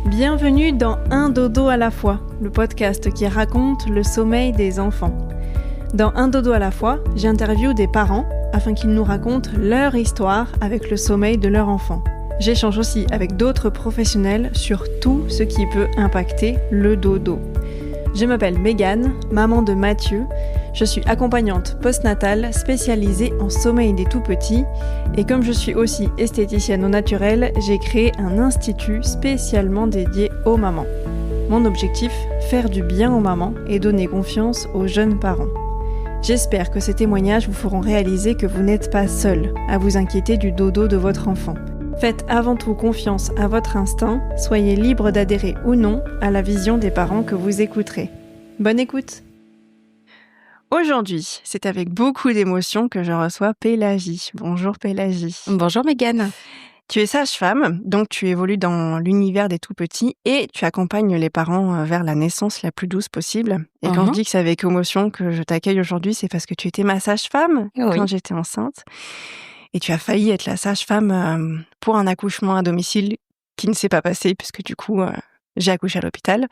Bienvenue dans Un dodo à la fois, le podcast qui raconte le sommeil des enfants. Dans Un dodo à la fois, j'interviewe des parents afin qu'ils nous racontent leur histoire avec le sommeil de leur enfant. J'échange aussi avec d'autres professionnels sur tout ce qui peut impacter le dodo. Je m'appelle Mégane, maman de Mathieu. Je suis accompagnante postnatale spécialisée en sommeil des tout-petits. Et comme je suis aussi esthéticienne au naturel, j'ai créé un institut spécialement dédié aux mamans. Mon objectif, faire du bien aux mamans et donner confiance aux jeunes parents. J'espère que ces témoignages vous feront réaliser que vous n'êtes pas seul à vous inquiéter du dodo de votre enfant. Faites avant tout confiance à votre instinct, soyez libre d'adhérer ou non à la vision des parents que vous écouterez. Bonne écoute! Aujourd'hui, c'est avec beaucoup d'émotion que je reçois Pélagie. Bonjour Pélagie. Bonjour Mégane. Tu es sage-femme, donc tu évolues dans l'univers des tout-petits et tu accompagnes les parents vers la naissance la plus douce possible. Et quand je dis que c'est avec émotion que je t'accueille aujourd'hui, c'est parce que tu étais ma sage-femme quand j'étais enceinte. Et tu as failli être la sage-femme pour un accouchement à domicile qui ne s'est pas passé puisque du coup, j'ai accouché à l'hôpital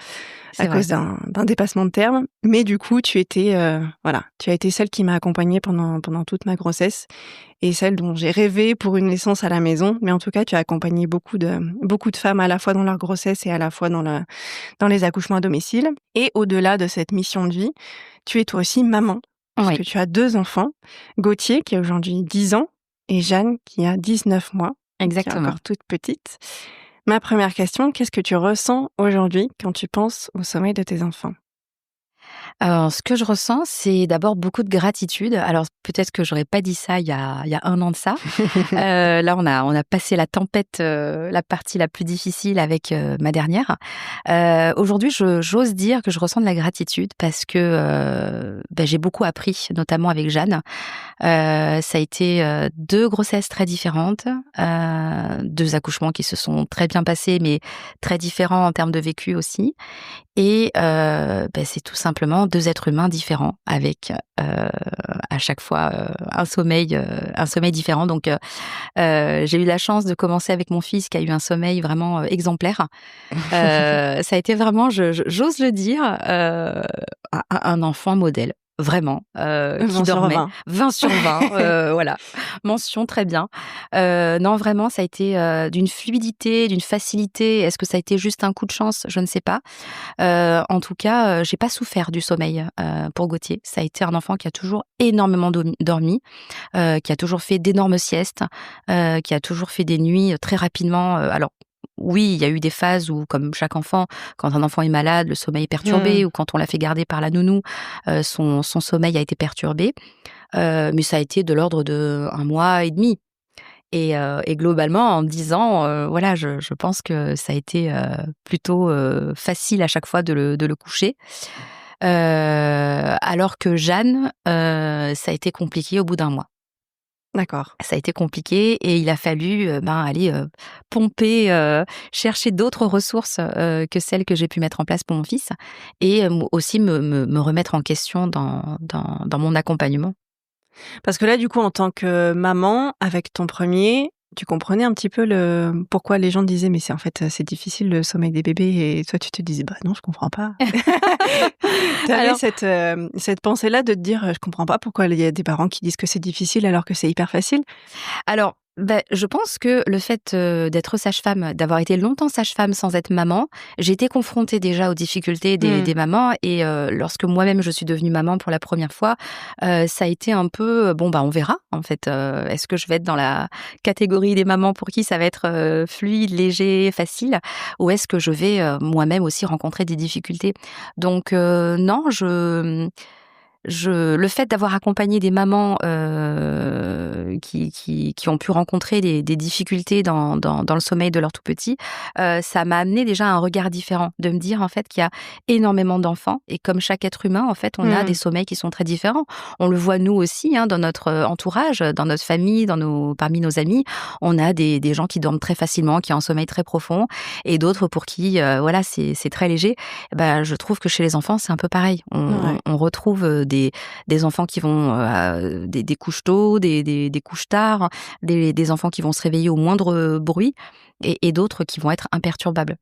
cause d'un dépassement de terme. Mais du coup, tu as été celle qui m'a accompagnée pendant toute ma grossesse et celle dont j'ai rêvé pour une naissance à la maison. Mais en tout cas, tu as accompagné beaucoup de femmes à la fois dans leur grossesse et à la fois dans les accouchements à domicile. Et au-delà de cette mission de vie, tu es toi aussi maman. Parce que tu as 2 enfants, Gauthier qui a aujourd'hui 10 ans, et Jeanne qui a 19 mois, Exactement. qui est encore toute petite. Ma première question, qu'est-ce que tu ressens aujourd'hui quand tu penses au sommeil de tes enfants ? Alors, ce que je ressens, c'est d'abord beaucoup de gratitude. Alors, peut-être que j'aurais pas dit ça il y a 1 an de ça. Là, on a passé la tempête, la partie la plus difficile avec ma dernière. Aujourd'hui, j'ose dire que je ressens de la gratitude parce que j'ai beaucoup appris, notamment avec Jeanne. Ça a été 2 grossesses très différentes, 2 accouchements qui se sont très bien passés, mais très différents en termes de vécu aussi. Et c'est tout simplement 2 êtres humains différents avec à chaque fois un sommeil différent. Donc j'ai eu la chance de commencer avec mon fils qui a eu un sommeil vraiment exemplaire. Ça a été vraiment, j'ose le dire, un enfant modèle. Vraiment, qui dormait 20 sur 20, voilà, mention très bien. Non, vraiment, ça a été d'une fluidité, d'une facilité. Est-ce que ça a été juste un coup de chance ? Je ne sais pas. En tout cas, j'ai pas souffert du sommeil pour Gauthier. Ça a été un enfant qui a toujours énormément dormi, qui a toujours fait d'énormes siestes, qui a toujours fait des nuits très rapidement. Alors, oui, il y a eu des phases où, comme chaque enfant, quand un enfant est malade, le sommeil est perturbé, ou quand on l'a fait garder par la nounou, son sommeil a été perturbé. Mais ça a été de l'ordre de 1 mois et demi. Et globalement, en 10 ans, je pense que ça a été plutôt facile à chaque fois de le coucher. Alors que Jeanne, ça a été compliqué au bout d'1 mois. D'accord. Ça a été compliqué et il a fallu aller pomper, chercher d'autres ressources que celles que j'ai pu mettre en place pour mon fils et aussi me remettre en question dans mon accompagnement. Parce que là, du coup, en tant que maman, avec ton premier, tu comprenais un petit peu pourquoi les gens disaient mais c'est difficile le sommeil des bébés et toi tu te disais bah non je comprends pas. T'avais cette pensée-là de te dire je comprends pas pourquoi il y a des parents qui disent que c'est difficile alors que c'est hyper facile. Alors je pense que le fait d'être sage-femme, d'avoir été longtemps sage-femme sans être maman, j'ai été confrontée déjà aux difficultés des mamans et lorsque moi-même je suis devenue maman pour la première fois, ça a été un peu on verra en fait. Est-ce que je vais être dans la catégorie des mamans pour qui ça va être fluide, léger, facile, ou est-ce que je vais moi-même aussi rencontrer des difficultés ? Donc non, le fait d'avoir accompagné des mamans qui ont pu rencontrer des difficultés dans le sommeil de leur tout petit, ça m'a amené déjà à un regard différent, de me dire en fait qu'il y a énormément d'enfants et comme chaque être humain, en fait, on a des sommeils qui sont très différents. On le voit nous aussi dans notre entourage, dans notre famille, parmi nos amis, on a des gens qui dorment très facilement, qui ont un sommeil très profond et d'autres pour qui c'est très léger. Je trouve que chez les enfants, c'est un peu pareil. On retrouve des enfants qui vont des couches tôt, des couches tard, des enfants qui vont se réveiller au moindre bruit et d'autres qui vont être imperturbables.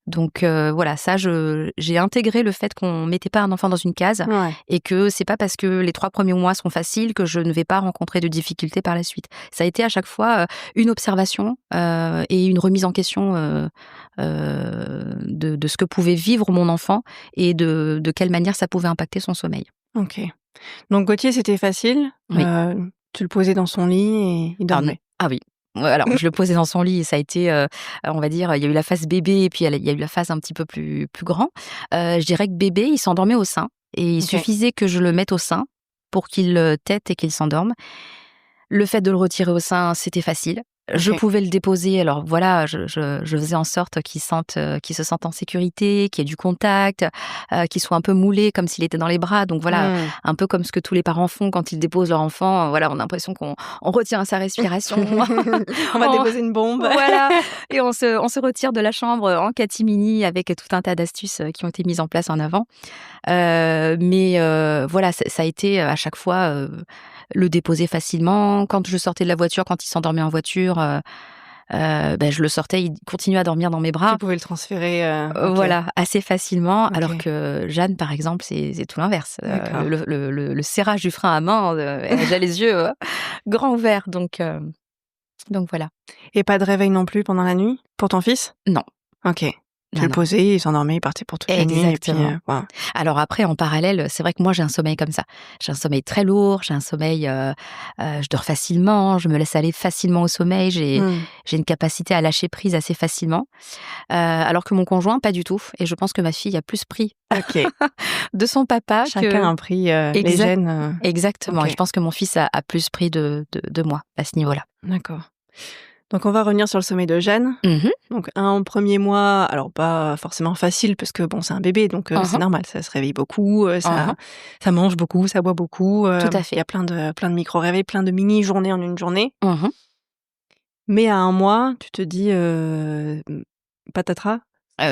Donc voilà, ça, j'ai intégré le fait qu'on mettait pas un enfant dans une case Ouais. et que c'est pas parce que les 3 premiers mois sont faciles que je ne vais pas rencontrer de difficultés par la suite. Ça a été à chaque fois, une observation, et une remise en question, de ce que pouvait vivre mon enfant et de quelle manière ça pouvait impacter son sommeil. OK. Donc Gauthier, c'était facile, Oui. tu le posais dans son lit et il Alors non dormait? ah oui. Ouais, alors je le posais dans son lit et ça a été, on va dire, il y a eu la phase bébé et puis il y a eu la phase un petit peu plus grand. Je dirais que bébé, il s'endormait au sein et il OK. suffisait que je le mette au sein pour qu'il, tète et qu'il s'endorme. Le fait de le retirer au sein, c'était facile. Je OK. pouvais le déposer, alors voilà, je faisais en sorte qu'il se sente en sécurité, qu'il y ait du contact, qu'il soit un peu moulé comme s'il était dans les bras. Donc voilà, Mmh. un peu comme ce que tous les parents font quand ils déposent leur enfant, voilà, on a l'impression qu'on retient sa respiration. On va On déposer une bombe. Voilà, et on se retire de la chambre en catimini avec tout un tas d'astuces, qui ont été mises en place en avant. Mais voilà, ça a été, à chaque fois, le déposer facilement. Quand je sortais de la voiture, quand il s'endormait en voiture, je le sortais, il continuait à dormir dans mes Tu bras. pouvais le transférer, OK. Voilà, assez facilement. Alors OK. que Jeanne, par exemple, c'est tout l'inverse. D'accord. Le serrage du frein à main, elle a déjà les yeux, grands ouverts. Donc voilà. Et pas de réveil non plus pendant la nuit pour ton fils? Non, OK. Tu non, le non. posais, il s'endormait, il partait pour toute la nuit et puis, Exactement. waouh. Alors après, en parallèle, c'est vrai que moi, j'ai un sommeil comme ça. J'ai un sommeil très lourd, j'ai un sommeil, je dors facilement, je me laisse aller facilement au sommeil, Mmh. j'ai une capacité à lâcher prise assez facilement, alors que mon conjoint, pas du tout, et je pense que ma fille a plus pris OK. de son papa Chacun que a pris, les exact gènes, exactement, et je OK. pense que mon fils a plus pris de moi à ce niveau-là. D'accord. Donc on va revenir sur le sommeil de Jeanne. Mmh mh. Donc un premier mois, alors pas forcément facile parce que bon, c'est un bébé donc c'est Mmh. normal, ça se réveille beaucoup, Mmh. ça mange beaucoup, ça boit beaucoup, Tout à il y fait. a plein de micro-réveils, plein de mini-journées en une journée. Mmh. Mais à un mois, tu te dis, patatras?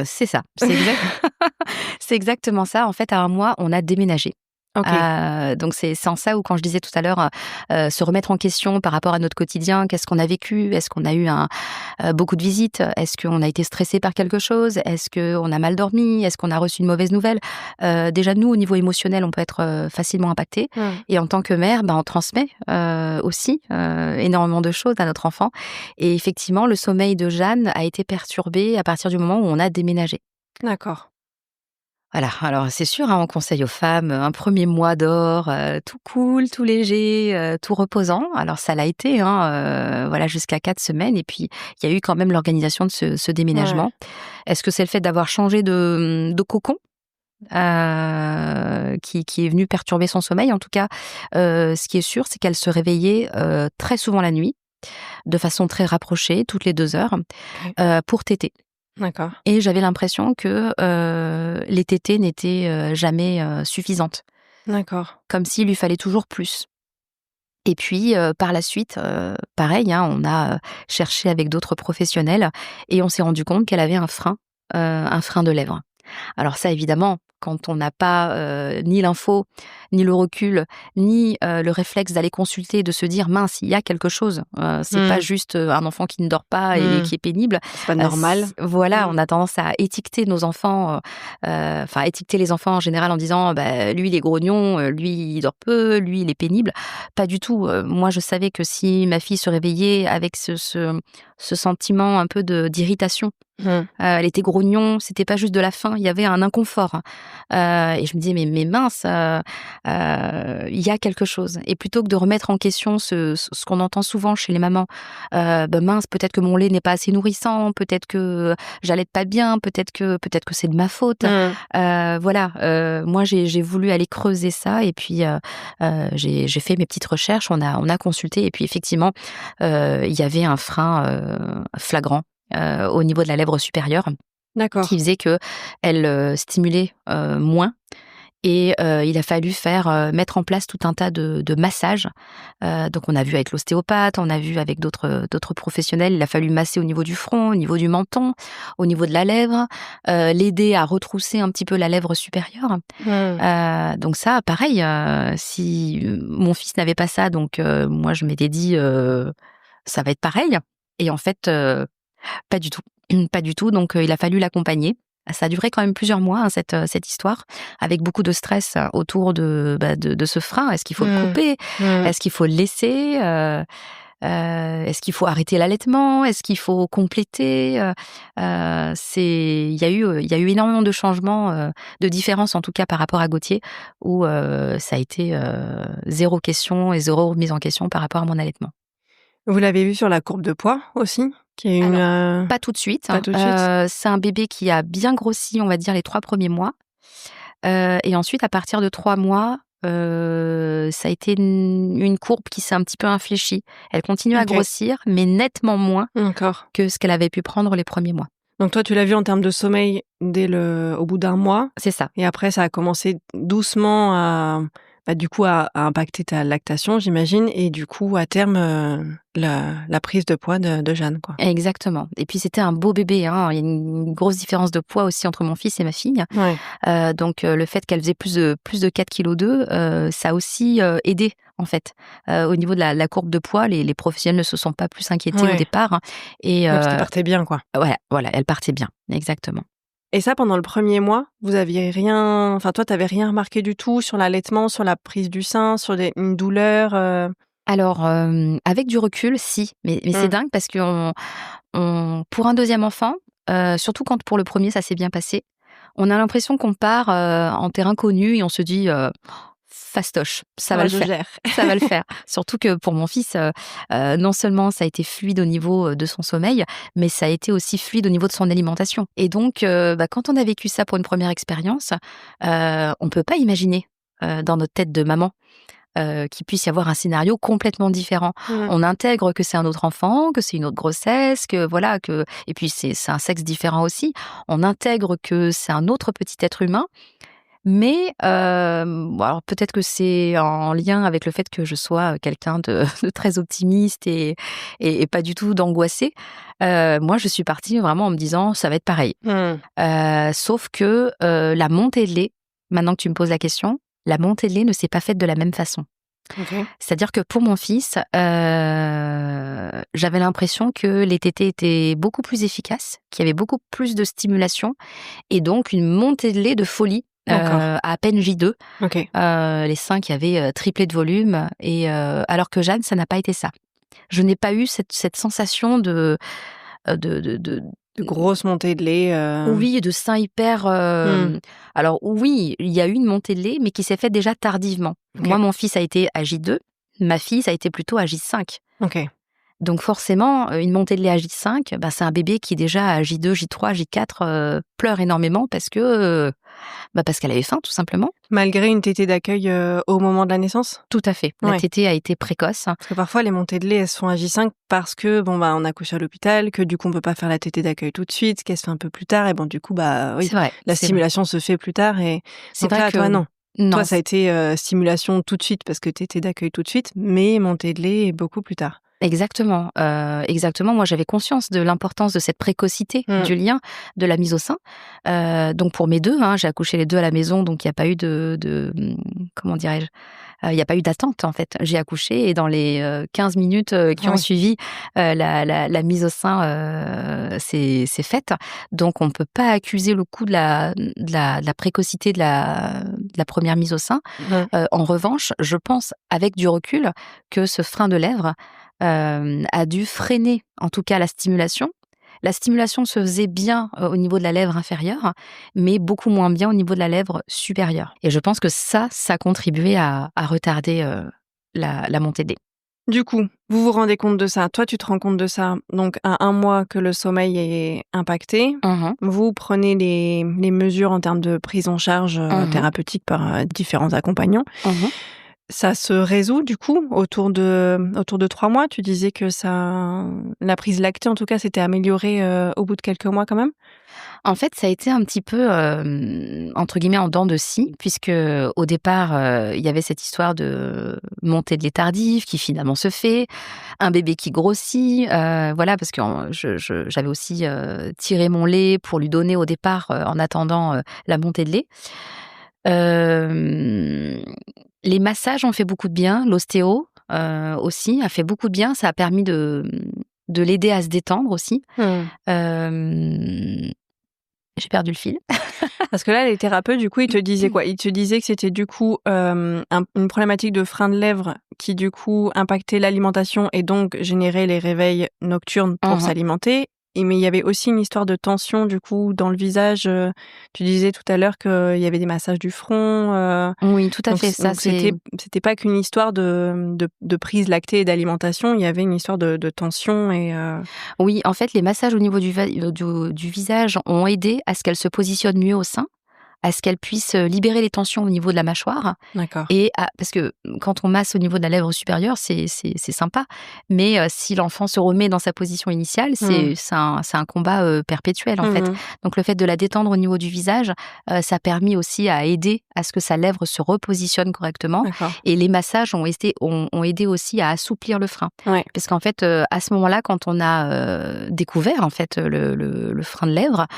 C'est ça, c'est exactement ça. En fait, à un mois, on a déménagé. OK. Donc c'est en ça où quand je disais tout à l'heure, se remettre en question par rapport à notre quotidien. Qu'est-ce qu'on a vécu? Est-ce qu'on a eu beaucoup de visites? Est-ce qu'on a été stressé par quelque chose? Est-ce qu'on a mal dormi? Est-ce qu'on a reçu une mauvaise nouvelle? Déjà nous, au niveau émotionnel, on peut être, facilement impacté, Mmh. et en tant que mère, on transmet, aussi, énormément de choses à notre enfant, et effectivement, le sommeil de Jeanne a été perturbé à partir du moment où on a déménagé. D'accord. Voilà, alors c'est sûr, hein, on conseille aux femmes, un 1er mois d'or, tout cool, tout léger, tout reposant. Alors ça l'a été, hein, voilà, jusqu'à 4 semaines, et puis il y a eu quand même l'organisation de ce Ouais. déménagement. Est-ce que c'est le fait d'avoir changé de cocon, qui est venu perturber son sommeil? En tout cas, ce qui est sûr, c'est qu'elle se réveillait, très souvent la nuit, de façon très rapprochée, toutes les 2 heures, OK. pour téter. D'accord. Et j'avais l'impression que, les tétées n'étaient, jamais, suffisantes. D'accord. Comme s'il lui fallait toujours plus. Et puis, par la suite, pareil, hein, on a, cherché avec d'autres professionnels et on s'est rendu compte qu'elle avait un frein de lèvres. Alors ça, évidemment, quand on n'a pas, ni l'info, ni le recul, ni, le réflexe d'aller consulter et de se dire: «Mince, il y a quelque chose, c'est pas Mmh. juste, un enfant qui ne dort pas et Mmh. qui est pénible». C'est pas normal. Voilà, Mmh. on a tendance à étiqueter nos enfants, étiqueter les enfants en général en disant: «Bah, lui, il est grognon, lui, il dort peu, lui, il est pénible». Pas du tout, moi, je savais que si ma fille se réveillait avec ce sentiment un peu d'irritation, Mmh. elle était grognon, c'était pas juste de la faim, il y avait un inconfort. Et je me disais: «Mais mince, il y a quelque chose», et plutôt que de remettre en question ce qu'on entend souvent chez les mamans, «Mince, peut-être que mon lait n'est pas assez nourrissant, peut-être que j'allaite pas bien, peut-être que c'est de ma faute». Mmh. Voilà, moi j'ai voulu aller creuser ça, et puis, j'ai fait mes petites recherches, on a consulté, et puis effectivement, il y avait un frein, flagrant, au niveau de la lèvre supérieure, qui D'accord. faisait qu'elle, stimulait, moins, et il a fallu mettre en place tout un tas de massages. Donc on a vu avec l'ostéopathe, on a vu avec d'autres professionnels. Il a fallu masser au niveau du front, au niveau du menton, au niveau de la lèvre, l'aider à retrousser un petit peu la lèvre supérieure. Mmh. Donc ça, pareil, si, mon fils n'avait pas ça, donc moi je m'étais dit: «Ça va être pareil», et en fait, pas du tout. Pas du tout, donc il a fallu l'accompagner. Ça a duré quand même plusieurs mois, hein, cette histoire, avec beaucoup de stress autour de ce frein. Est-ce qu'il faut le couper? Est-ce qu'il faut le laisser? Est-ce qu'il faut arrêter l'allaitement? Est-ce qu'il faut compléter? Il y a eu énormément de changements, de différences en tout cas par rapport à Gauthier, où ça a été zéro question et zéro remise en question par rapport à mon allaitement. Vous l'avez vu sur la courbe de poids aussi? Qui a une, Alors, pas tout de suite. Pas tout de suite. C'est un bébé qui a bien grossi, on va dire, les 3 premiers mois. Et ensuite, à partir de 3 mois, ça a été une courbe qui s'est un petit peu infléchie. Elle continue à grossir, mais nettement moins D'accord. que ce qu'elle avait pu prendre les premiers mois. Donc toi, tu l'as vu en termes de sommeil au bout d'un mois. C'est ça. Et après, ça a commencé doucement à impacter ta lactation, j'imagine, et du coup, à terme, la prise de poids de Jeanne, quoi. Exactement. Et puis, c'était un beau bébé, hein. Il y a une grosse différence de poids aussi entre mon fils et ma fille. Ouais. Donc, le fait qu'elle faisait plus de 4,2 kg, ça a aussi aidé, en fait. Au niveau de la courbe de poids, les professionnels ne se sont pas plus inquiétés au départ. Et parce qu'elle partait bien, quoi. Voilà, elle partait bien, exactement. Et ça, pendant le premier mois, vous aviez rien... Enfin, toi, t'avais rien remarqué du tout sur l'allaitement, sur la prise du sein, sur une douleur Alors, avec du recul, si. Mais c'est dingue parce que pour un deuxième enfant, surtout quand pour le premier, ça s'est bien passé, on a l'impression qu'on part en terrain connu et on se dit... fastoche, ça va le faire. Ça va le faire. Surtout que pour mon fils, non seulement ça a été fluide au niveau de son sommeil, mais ça a été aussi fluide au niveau de son alimentation. Et donc, quand on a vécu ça pour une première expérience, on peut pas imaginer dans notre tête de maman qu'il puisse y avoir un scénario complètement différent. On intègre que c'est un autre enfant, que c'est une autre grossesse, et puis c'est un sexe différent aussi. On intègre que c'est un autre petit être humain. Mais alors peut-être que c'est en lien avec le fait que je sois quelqu'un de très optimiste et pas du tout d'angoissé. Moi, je suis partie vraiment en me disant ça va être pareil. Sauf que la montée de lait, maintenant que tu me poses la question, la montée de lait ne s'est pas faite de la même façon. Okay. C'est-à-dire que pour mon fils, j'avais l'impression que les tétées étaient beaucoup plus efficaces, qu'il y avait beaucoup plus de stimulation et donc une montée de lait de folie. À peine J2, les seins qui avaient triplé de volume, et alors que Jeanne, ça n'a pas été ça. Je n'ai pas eu cette sensation de grosse montée de lait. Oui, de seins hyper. Alors oui, il y a eu une montée de lait, mais qui s'est faite déjà tardivement. Moi, mon fils a été à J2, ma fille, ça a été plutôt à J5. Donc forcément, une montée de lait à J5, c'est un bébé qui déjà à J2, J3, J4 pleure énormément parce qu'elle avait faim tout simplement. Malgré une tétée d'accueil au moment de la naissance? Tout à fait. La tétée a été précoce. Parce que parfois les montées de lait elles sont à J5 parce que on accouche à l'hôpital, que du coup on peut pas faire la tétée d'accueil tout de suite, qu'elle se fait un peu plus tard et du coup oui, c'est vrai, la stimulation se fait plus tard et c'est vrai que toi non. Non. Toi ça a été stimulation tout de suite parce que tétée d'accueil tout de suite, mais montée de lait beaucoup plus tard. Exactement. Moi, j'avais conscience de l'importance de cette précocité du lien, de la mise au sein. Donc, pour mes deux, j'ai accouché les deux à la maison, donc il n'y a pas eu comment dirais-je, il n'y a pas eu d'attente, en fait. J'ai accouché et dans les 15 minutes qui ont suivi, la mise au sein s'est faite. Donc, on ne peut pas accuser le coup de la précocité de la première mise au sein. En revanche, je pense, avec du recul, que ce frein de lèvres a dû freiner, en tout cas, la stimulation. La stimulation se faisait bien au niveau de la lèvre inférieure, mais beaucoup moins bien au niveau de la lèvre supérieure. Et je pense que ça contribuait à retarder la montée de lait. Du coup, vous vous rendez compte de ça. Toi, tu te rends compte de ça. Donc, à 1 mois que le sommeil est impacté, vous prenez les mesures en termes de prise en charge thérapeutique par différents accompagnants. Ça se résout du coup autour de 3 mois. Tu disais que la prise lactée en tout cas s'était améliorée au bout de quelques mois quand même. En fait, ça a été un petit peu entre guillemets en dents de scie, puisque au départ il y avait cette histoire de montée de lait tardive qui finalement se fait, un bébé qui grossit, voilà, parce que j'avais aussi tiré mon lait pour lui donner au départ en attendant la montée de lait. Les massages ont fait beaucoup de bien, l'ostéo aussi a fait beaucoup de bien, ça a permis de de l'aider à se détendre aussi. J'ai perdu le fil. Parce que là, les thérapeutes, du coup, ils te disaient quoi? Ils te disaient que c'était du coup une problématique de frein de lèvres qui, du coup, impactait l'alimentation et donc générait les réveils nocturnes pour s'alimenter. Mais il y avait aussi une histoire de tension, du coup, dans le visage. Tu disais tout à l'heure qu'il y avait des massages du front. Oui, tout à fait. Donc c'était pas qu'une histoire de prise lactée et d'alimentation. Il y avait une histoire de tension et... Oui, en fait, les massages au niveau du visage ont aidé à ce qu'elle se positionne mieux au sein, à ce qu'elle puisse libérer les tensions au niveau de la mâchoire. D'accord. Parce que quand on masse au niveau de la lèvre supérieure, c'est sympa. Mais si l'enfant se remet dans sa position initiale, c'est un combat perpétuel, en fait. Donc, le fait de la détendre au niveau du visage, ça a permis aussi à aider à ce que sa lèvre se repositionne correctement. D'accord. Et les massages ont aidé aussi à assouplir le frein. Ouais. Parce qu'en fait, à ce moment-là, quand on a découvert en fait le frein de lèvre,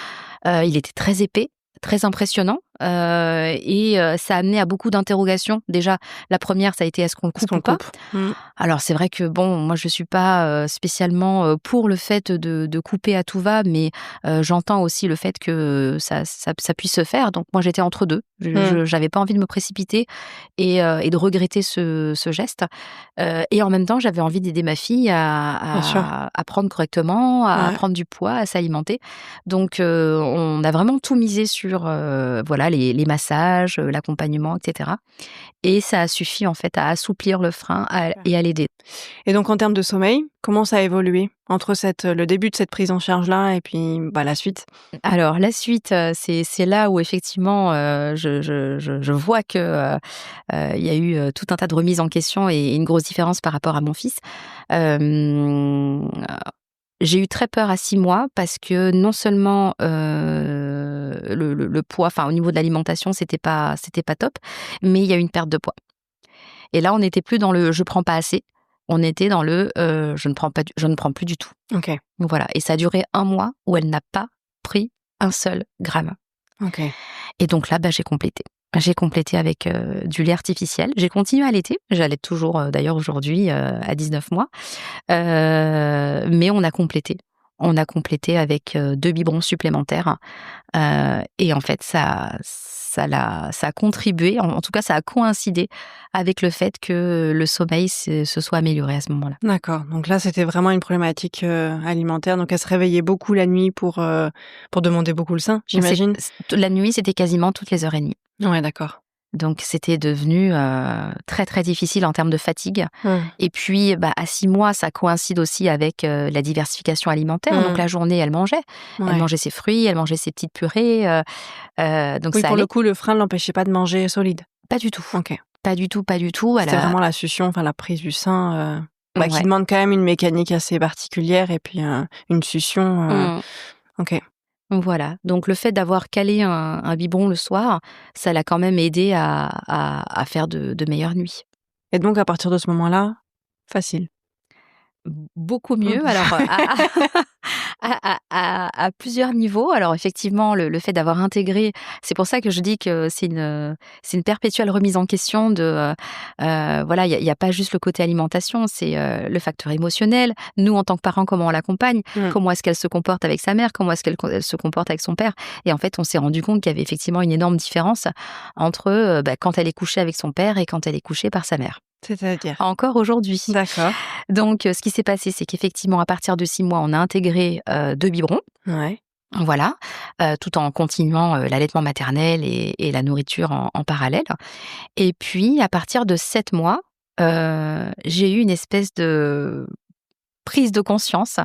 il était très épais, très impressionnant, et ça a amené à beaucoup d'interrogations. Déjà, la première, ça a été est-ce qu'on le coupe ou pas ? Alors, c'est vrai que bon, moi, je suis pas spécialement pour le fait de couper à tout va, mais j'entends aussi le fait que ça puisse se faire. Donc, moi, j'étais entre deux. J'avais pas envie de me précipiter et de regretter ce geste. Et en même temps, j'avais envie d'aider ma fille à prendre correctement, à prendre du poids, à s'alimenter. Donc, on a vraiment tout misé sur voilà, les massages, l'accompagnement, etc. Et ça a suffi en fait à assouplir le frein et à l'aider. Et donc en termes de sommeil, comment ça a évolué entre le début de cette prise en charge-là et puis la suite? Alors la suite, c'est là où effectivement je vois que il y a eu tout un tas de remises en question et une grosse différence par rapport à mon fils. J'ai eu très peur à 6 mois parce que non seulement le poids, enfin au niveau de l'alimentation, c'était pas top, mais il y a eu une perte de poids. Et là, on n'était plus dans le « je prends pas assez », on était dans le je ne prends plus du tout. Ok. Voilà, et ça a duré 1 mois où elle n'a pas pris un seul gramme. Ok. Et donc là, j'ai complété. J'ai complété avec du lait artificiel. J'ai continué à allaiter. J'allaite toujours, d'ailleurs, aujourd'hui, à 19 mois. Mais on a complété. On a complété avec 2 biberons supplémentaires. Et en fait, ça a contribué, en tout cas, ça a coïncidé avec le fait que le sommeil se soit amélioré à ce moment-là. D'accord. Donc là, c'était vraiment une problématique alimentaire. Donc elle se réveillait beaucoup la nuit pour demander beaucoup le sein, j'imagine. La nuit, c'était quasiment toutes les heures et demie. Ouais, d'accord. Donc, c'était devenu très, très difficile en termes de fatigue. Et puis, à 6 mois, ça coïncide aussi avec la diversification alimentaire. Donc, la journée, elle mangeait. Ouais. Elle mangeait ses fruits, elle mangeait ses petites purées. Donc oui, ça pour le coup, le frein ne l'empêchait pas de manger solide. Pas du tout. Ok. Pas du tout. C'était vraiment la succion, la prise du sein, qui demande quand même une mécanique assez particulière et puis une succion. Ok. Voilà, donc le fait d'avoir calé un biberon le soir, ça l'a quand même aidé à faire de meilleures nuits. Et donc à partir de ce moment-là, facile. Beaucoup mieux, alors à plusieurs niveaux. Alors effectivement, le fait d'avoir intégré, c'est pour ça que je dis que c'est une perpétuelle remise en question de voilà, il y a pas juste le côté alimentation, c'est le facteur émotionnel. Nous, en tant que parents, comment on l'accompagne, comment est-ce qu'elle se comporte avec sa mère, comment est-ce qu'elle se comporte avec son père. Et en fait, on s'est rendu compte qu'il y avait effectivement une énorme différence entre quand elle est couchée avec son père et quand elle est couchée par sa mère. C'est-à-dire ? Encore aujourd'hui. D'accord. Donc, ce qui s'est passé, c'est qu'effectivement, à partir de 6 mois, on a intégré 2 biberons. Ouais. Voilà, tout en continuant l'allaitement maternel et la nourriture en parallèle. Et puis, à partir de 7 mois, j'ai eu une espèce de prise de conscience.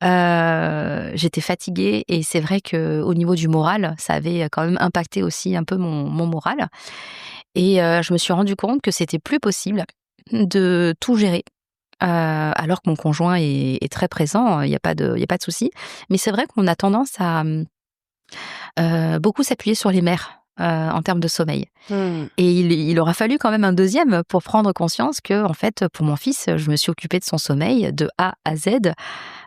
J'étais fatiguée et c'est vrai qu'au niveau du moral, ça avait quand même impacté aussi un peu mon moral. Et je me suis rendu compte que c'était plus possible de tout gérer. Alors que mon conjoint est très présent, il y a pas de souci. Mais c'est vrai qu'on a tendance à beaucoup s'appuyer sur les mères en termes de sommeil. Et il aura fallu quand même un deuxième pour prendre conscience que, en fait, pour mon fils, je me suis occupée de son sommeil de A à Z.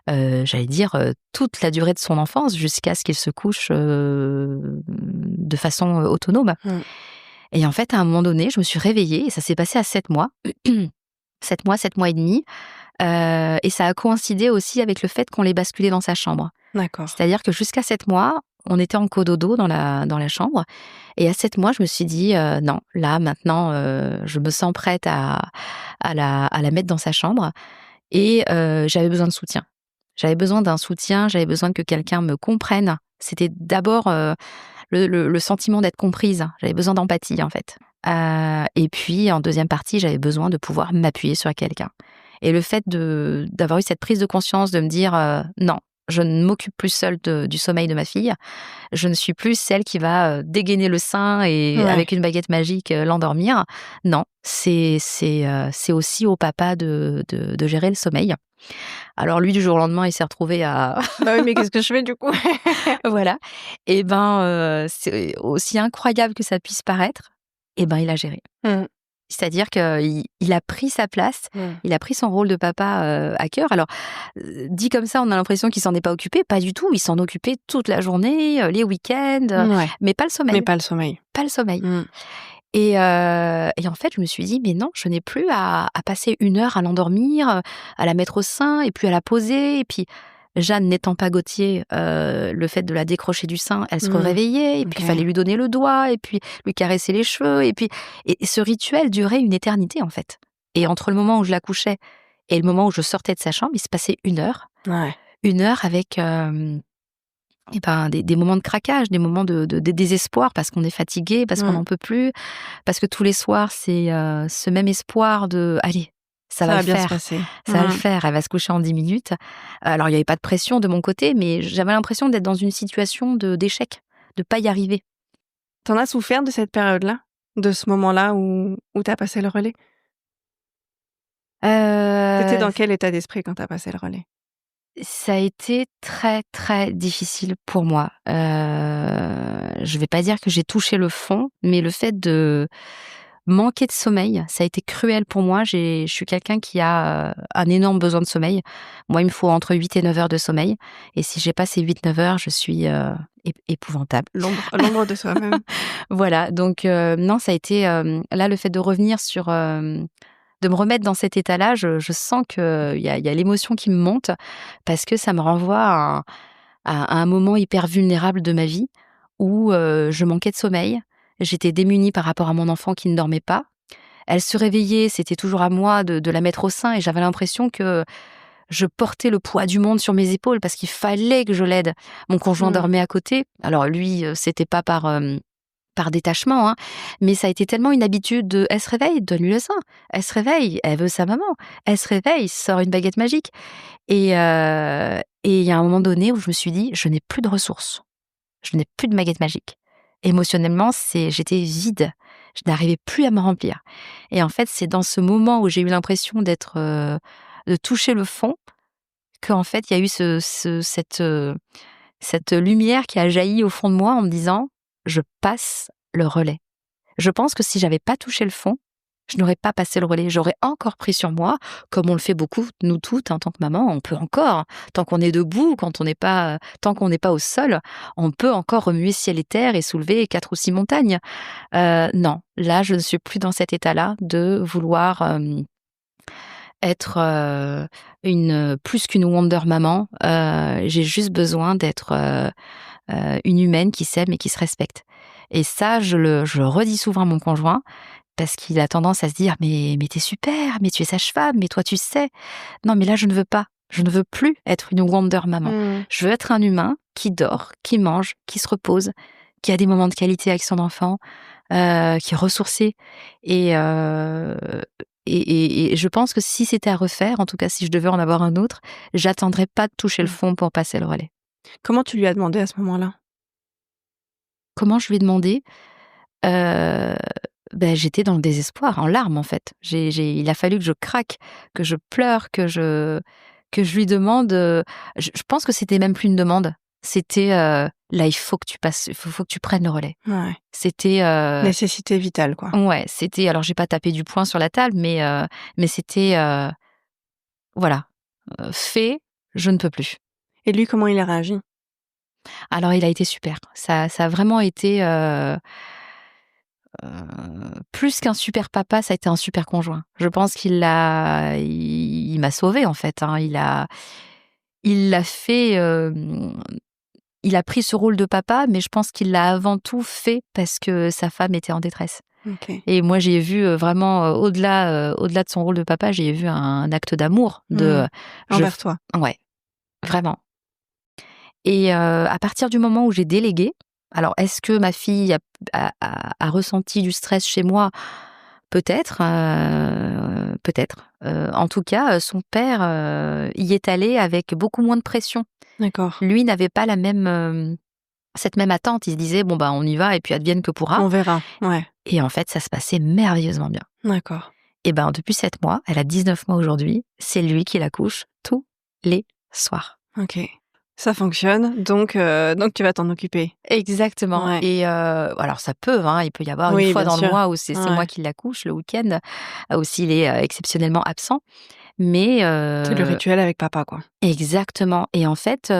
J'allais dire toute la durée de son enfance jusqu'à ce qu'il se couche de façon autonome. Et en fait, à un moment donné, je me suis réveillée et ça s'est passé à 7 mois. 7 mois et demi. Et ça a coïncidé aussi avec le fait qu'on l'ait basculé dans sa chambre. D'accord. C'est-à-dire que jusqu'à 7 mois, on était en cododo dans la chambre. Et à 7 mois, je me suis dit, non, là, maintenant, je me sens prête à la mettre dans sa chambre. Et j'avais besoin de soutien. J'avais besoin d'un soutien, j'avais besoin que quelqu'un me comprenne. C'était d'abord le sentiment d'être comprise. J'avais besoin d'empathie, en fait. Et puis, en deuxième partie, j'avais besoin de pouvoir m'appuyer sur quelqu'un. Et le fait d'avoir eu cette prise de conscience, de me dire, non, je ne m'occupe plus seule du sommeil de ma fille. Je ne suis plus celle qui va dégainer le sein et avec une baguette magique l'endormir. Non, c'est aussi au papa de gérer le sommeil. Alors lui, du jour au lendemain, il s'est retrouvé à... Bah oui, mais qu'est-ce que je fais du coup? Voilà. Et c'est aussi incroyable que ça puisse paraître, et il a géré. C'est-à-dire qu'il a pris sa place, il a pris son rôle de papa à cœur. Alors, dit comme ça, on a l'impression qu'il s'en est pas occupé. Pas du tout, il s'en occupait toute la journée, les week-ends, mais pas le sommeil. Mais pas le sommeil. Pas le sommeil. Et en fait, je me suis dit, mais non, je n'ai plus à passer 1 heure à l'endormir, à la mettre au sein, et puis à la poser, et puis... Jeanne n'étant pas Gauthier, le fait de la décrocher du sein, elle se réveillait, et puis il fallait lui donner le doigt, et puis lui caresser les cheveux, et ce rituel durait une éternité en fait. Et entre le moment où je la couchais et le moment où je sortais de sa chambre, il se passait 1 heure. 1 heure avec des moments de craquage, des moments de désespoir, parce qu'on est fatigué, parce qu'on n'en peut plus, parce que tous les soirs, c'est ce même espoir de « allez ». Ça va bien faire. se passer. Ça va le faire. Elle va se coucher en 10 minutes. Alors, il n'y avait pas de pression de mon côté, mais j'avais l'impression d'être dans une situation d'échec, de pas y arriver. T'en as souffert de cette période-là? De ce moment-là où t'as passé le relais? T'étais dans quel état d'esprit quand t'as passé le relais? Ça a été très, très difficile pour moi. Je vais pas dire que j'ai touché le fond, mais le fait de manquer de sommeil, ça a été cruel pour moi. Je suis quelqu'un qui a un énorme besoin de sommeil. Moi, il me faut entre 8 et 9 heures de sommeil. Et si j'ai pas ces 8-9 heures, je suis épouvantable. L'ombre de soi-même. Voilà, donc non, ça a été... là, le fait de revenir sur... de me remettre dans cet état-là, je sens qu'il y a l'émotion qui me monte, parce que ça me renvoie à un moment hyper vulnérable de ma vie, où je manquais de sommeil. J'étais démunie par rapport à mon enfant qui ne dormait pas. Elle se réveillait, c'était toujours à moi de la mettre au sein, et j'avais l'impression que je portais le poids du monde sur mes épaules parce qu'il fallait que je l'aide. Mon conjoint dormait à côté. Alors lui, c'était pas par détachement, hein, mais ça a été tellement une habitude de « elle se réveille, donne-lui le sein. Elle se réveille, elle veut sa maman. Elle se réveille, sort une baguette magique. » Et il y a un moment donné où je me suis dit « je n'ai plus de ressources. Je n'ai plus de baguette magique. » Émotionnellement, j'étais vide. Je n'arrivais plus à me remplir. Et en fait, c'est dans ce moment où j'ai eu l'impression de toucher le fond, qu'en fait, il y a eu cette lumière qui a jailli au fond de moi en me disant « je passe le relais ». Je pense que si j'avais pas touché le fond, je n'aurais pas passé le relais. J'aurais encore pris sur moi, comme on le fait beaucoup, nous toutes, en tant que maman, on peut encore, tant qu'on est debout, tant qu'on n'est pas au sol, on peut encore remuer ciel et terre et soulever 4 ou 6 montagnes. Non, là, je ne suis plus dans cet état-là de vouloir être plus qu'une Wonder Maman. J'ai juste besoin d'être une humaine qui s'aime et qui se respecte. Et ça, je le redis souvent à mon conjoint, parce qu'il a tendance à se dire « mais t'es super, mais tu es sage-femme, mais toi tu sais ». Non, mais là, je ne veux pas. Je ne veux plus être une Wonder Maman. Je veux être un humain qui dort, qui mange, qui se repose, qui a des moments de qualité avec son enfant, qui est ressourcé. Et je pense que si c'était à refaire, en tout cas si je devais en avoir un autre, j'attendrais pas de toucher le fond pour passer le relais. Comment tu lui as demandé à ce moment-là? Comment je lui ai demandé? J'étais dans le désespoir, en larmes en fait. Il a fallu que je craque, que je pleure, que je lui demande. Je pense que c'était même plus une demande. C'était là, il faut que tu passes, faut que tu prennes le relais. Ouais. C'était nécessité vitale, quoi. Ouais, c'était. Alors j'ai pas tapé du poing sur la table, mais c'était voilà, fait. Je ne peux plus. Et lui, comment il a réagi? Alors il a été super. Ça a vraiment été plus qu'un super papa, ça a été un super conjoint. Je pense qu'il m'a sauvée en fait. Hein. Il l'a fait. Il a pris ce rôle de papa, mais je pense qu'il l'a avant tout fait parce que sa femme était en détresse. Okay. Et moi, j'ai vu vraiment au-delà de son rôle de papa, j'ai vu un acte d'amour envers toi. Ouais, vraiment. Et à partir du moment où j'ai délégué, alors est-ce que ma fille a ressenti du stress chez moi? Peut-être, peut-être. En tout cas, son père y est allé avec beaucoup moins de pression. D'accord. Lui n'avait pas cette même attente. Il se disait, bon, bah, on y va et puis advienne que pourra. On verra, ouais. Et en fait, ça se passait merveilleusement bien. D'accord. Et ben, depuis 7 mois, elle a 19 mois aujourd'hui, c'est lui qui la couche tous les soirs. Ok. Ça fonctionne, donc tu vas t'en occuper. Exactement. Ouais. Et alors ça peut, hein, il peut y avoir une fois dans le mois où c'est moi qui la couche, le week-end, aussi il est exceptionnellement absent. Mais c'est le rituel avec papa, quoi. Exactement. Et en fait,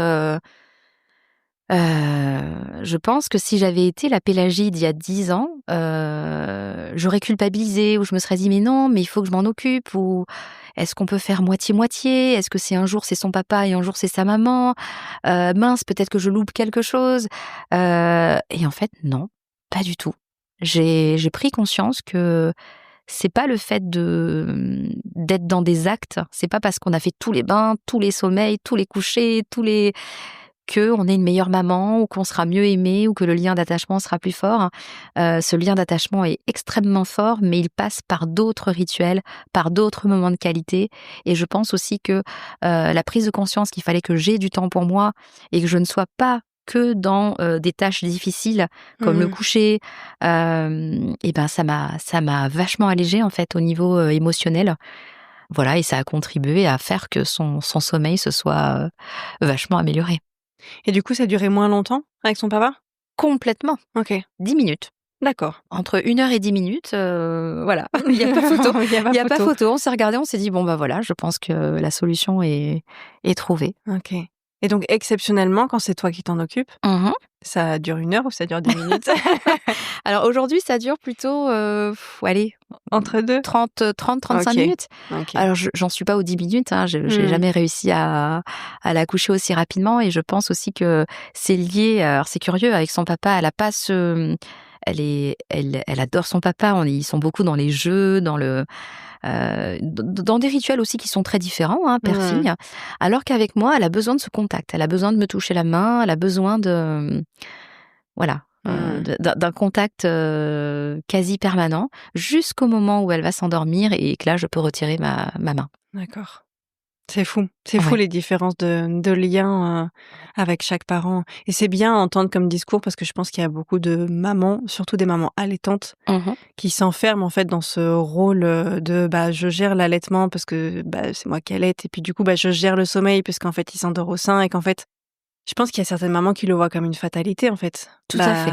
je pense que si j'avais été la Pélagie d'il y a 10 ans, j'aurais culpabilisé ou je me serais dit: «Mais non, mais il faut que je m'en occupe» ou «Est-ce qu'on peut faire moitié-moitié? Est-ce que c'est un jour c'est son papa et un jour c'est sa maman? Mince, peut-être que je loupe quelque chose». Et en fait, non, pas du tout. J'ai pris conscience que c'est pas le fait d'être dans des actes, c'est pas parce qu'on a fait tous les bains, tous les sommeils, tous les couchers, qu'on est une meilleure maman ou qu'on sera mieux aimé ou que le lien d'attachement sera plus fort. Ce lien d'attachement est extrêmement fort, mais il passe par d'autres rituels, par d'autres moments de qualité. Et je pense aussi que la prise de conscience qu'il fallait que j'ai du temps pour moi et que je ne sois pas que dans des tâches difficiles comme le coucher, et ben ça m'a vachement allégée en fait au niveau émotionnel. Voilà, et ça a contribué à faire que son sommeil se soit vachement amélioré. Et du coup, ça a duré moins longtemps avec son papa? Complètement. Ok. 10 minutes. D'accord. Entre 1 heure et 10 minutes, voilà. Il n'y a pas photo. Il n'y a pas photo. On s'est regardé, on s'est dit, bon, bah voilà, je pense que la solution est trouvée. Ok. Et donc, exceptionnellement, quand c'est toi qui t'en occupes, ça dure 1 heure ou ça dure 10 minutes? Alors aujourd'hui, ça dure plutôt, allez, entre deux 30-35 minutes. Okay. Alors j'en suis pas aux 10 minutes, hein, j'ai jamais réussi à la coucher aussi rapidement et je pense aussi que c'est lié, alors c'est curieux, avec son papa, elle a pas elle adore son papa, ils sont beaucoup dans les jeux, dans des rituels aussi qui sont très différents, hein, père-fille. Alors qu'avec moi, elle a besoin de ce contact, elle a besoin de me toucher la main, elle a besoin de, voilà, d'un contact quasi permanent jusqu'au moment où elle va s'endormir et que là, je peux retirer ma main. D'accord. C'est fou. C'est fou les différences de liens avec chaque parent. Et c'est bien à entendre comme discours parce que je pense qu'il y a beaucoup de mamans, surtout des mamans allaitantes, qui s'enferment en fait dans ce rôle de je gère l'allaitement parce que c'est moi qui allaite et puis du coup je gère le sommeil parce qu'en fait il s'endort au sein et qu'en fait je pense qu'il y a certaines mamans qui le voient comme une fatalité, en fait. Tout à fait.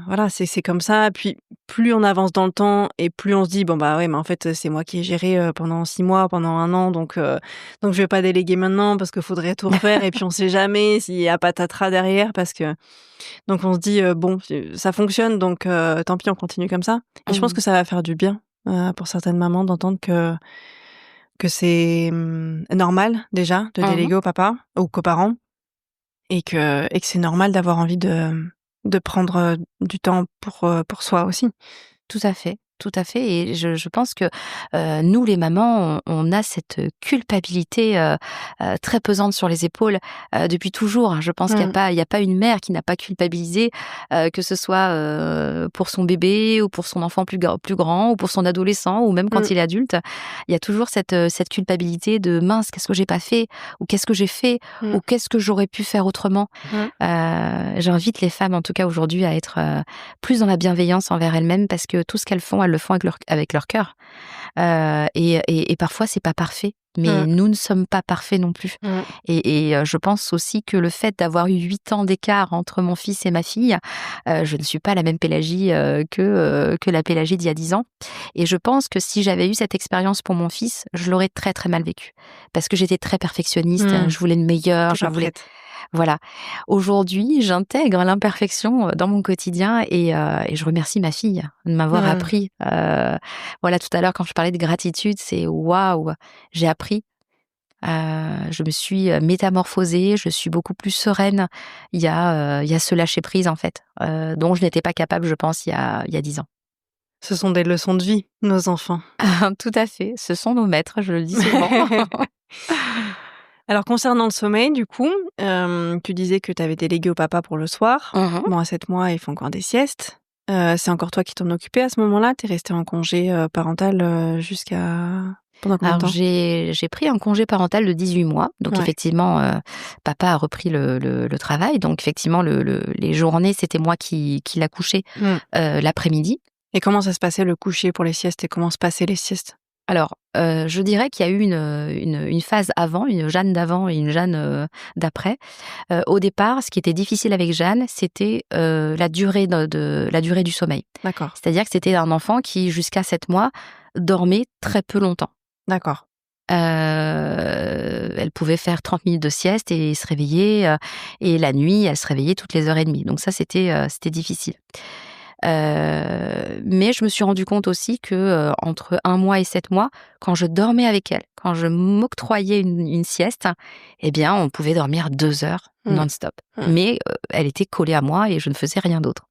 Voilà, c'est comme ça. Puis, plus on avance dans le temps et plus on se dit, ouais, mais en fait, c'est moi qui ai géré pendant 6 mois, pendant 1 an, donc je vais pas déléguer maintenant parce qu'il faudrait tout refaire et puis on sait jamais s'il y a patatras derrière parce que... Donc, on se dit, ça fonctionne, donc tant pis, on continue comme ça. Et je pense que ça va faire du bien pour certaines mamans d'entendre que c'est normal, déjà, de déléguer au papa ou qu'aux parents. Et que c'est normal d'avoir envie de prendre du temps pour soi aussi. Tout à fait. Tout à fait. Et je pense que nous, les mamans, on a cette culpabilité très pesante sur les épaules depuis toujours. Je pense qu'il n'y a pas une mère qui n'a pas culpabilisé, que ce soit pour son bébé ou pour son enfant plus grand ou pour son adolescent ou même quand il est adulte. Il y a toujours cette culpabilité de mince, qu'est-ce que j'ai pas fait ou qu'est-ce que j'ai fait ou qu'est-ce que j'aurais pu faire autrement. J'invite les femmes, en tout cas aujourd'hui, à être plus dans la bienveillance envers elles-mêmes parce que tout ce qu'elles font, elles le font avec leur cœur. Et parfois, c'est pas parfait. Mais nous ne sommes pas parfaits non plus. Et je pense aussi que le fait d'avoir eu 8 ans d'écart entre mon fils et ma fille, je ne suis pas la même Pélagie que la Pélagie d'il y a 10 ans. Et je pense que si j'avais eu cette expérience pour mon fils, je l'aurais très très mal vécu. Parce que j'étais très perfectionniste, je voulais le meilleur, Voilà. Aujourd'hui, j'intègre l'imperfection dans mon quotidien et je remercie ma fille de m'avoir appris. Voilà, tout à l'heure, quand je parlais de gratitude, c'est waouh, j'ai appris. Je me suis métamorphosée, je suis beaucoup plus sereine. Il y a ce lâcher prise, en fait, dont je n'étais pas capable, je pense, il y a 10 ans. Ce sont des leçons de vie, nos enfants. Tout à fait. Ce sont nos maîtres, je le dis souvent. Alors concernant le sommeil, du coup, tu disais que tu avais délégué au papa pour le soir. Bon, à 7 mois, il faut encore des siestes. C'est encore toi qui t'en occupais à ce moment-là? Tu es restée en congé parental jusqu'à... Pendant combien de Alors temps? j'ai pris un congé parental de 18 mois. Donc Ouais. effectivement, papa a repris le travail. Donc effectivement, les journées, c'était moi qui l'accouchais l'après-midi. Et comment ça se passait le coucher pour les siestes et comment se passaient les siestes? Alors, je dirais qu'il y a eu une phase avant, une Jeanne d'avant et une Jeanne d'après. Au départ, ce qui était difficile avec Jeanne, c'était la durée la durée du sommeil. D'accord, C'est-à-dire que c'était un enfant qui, jusqu'à 7 mois, dormait très peu longtemps. d'accord. Elle pouvait faire 30 minutes de sieste et se réveiller, et la nuit, elle se réveillait toutes les heures et demie. Donc ça, c'était difficile. Mais je me suis rendu compte aussi que entre 1 mois et 7 mois, quand je dormais avec elle, quand je m'octroyais une sieste, eh bien, on pouvait dormir 2 heures non-stop. Mais elle était collée à moi et je ne faisais rien d'autre.